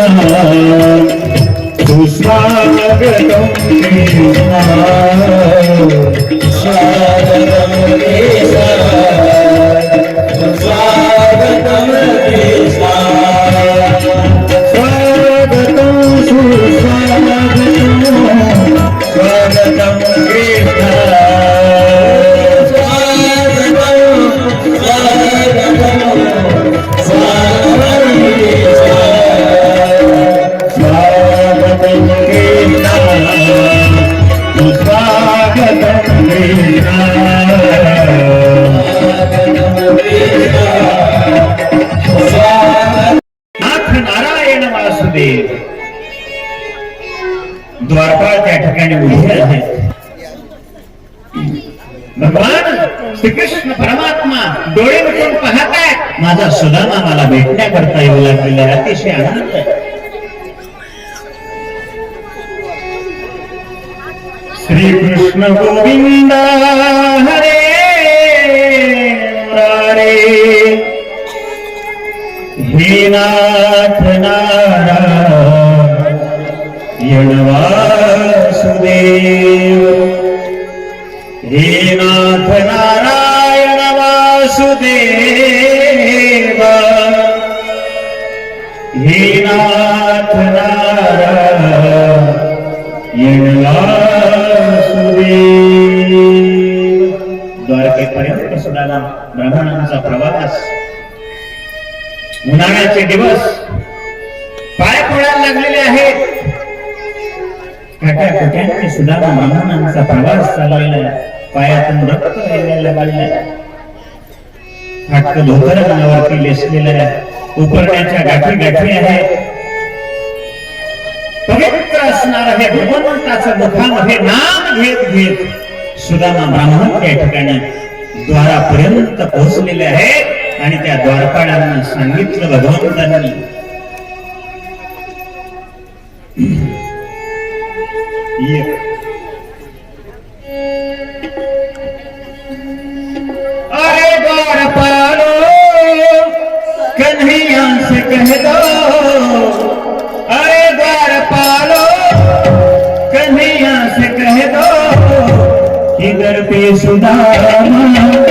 सुस्वागतम कृष्ण, स्वागतम कृष्ण स्वागतम कृष्ण, स्वागतम सुस्वागतम स्वागतम कृष्ण, स्वागतम स्वागतम स्वागतम कृष्ण, स्वागतम कृष्ण स्वागतम कृष्ण. नाथ नारायण वासुदेव. द्वारपाळ त्या ठिकाणी उभे आहेत. भगवान श्रीकृष्ण परमात्मा डोळे मिटून पाहतायत, माझा सुदामा मला भेटण्याकरता येऊ लागलेला आहे. अतिशय आनंद आहे. श्री कृष्ण गोविंद हरे मुरारे, हे नाथ नारायण वासुदेव, हे नाथ नारायण वासुदेव, हे नाथ नारायण वासुदेव. द्वारकेपर्यंत सुद्धा ब्राह्मणांचा प्रवास, उन्हाळ्याचे दिवस, पाय पोळायला लागलेले आहेत. काट्याकुट्यांनी सुद्धा ब्राह्मणांचा प्रवास चाललेला आहे. पायातून रक्त यायला लागलेलं आहे. हक्क धोतर अंगावरती लेसलेलं आहे. उपरण्याच्या गाठी गाठी आहेत. पवित्र असणार हे भगवंताचं मुखामध्ये नाम घेत घेत सुदामा ब्राह्मण त्या ठिकाणी द्वारापर्यंत पोहोचलेले आहेत. आणि त्या द्वारपाळांना सांगितलं भगवंतांनी, अरे द्वारपालो कन्हैया से कह दो, अरे द्वारपालो कन्हैया से कह दो, इधर पे सुदामा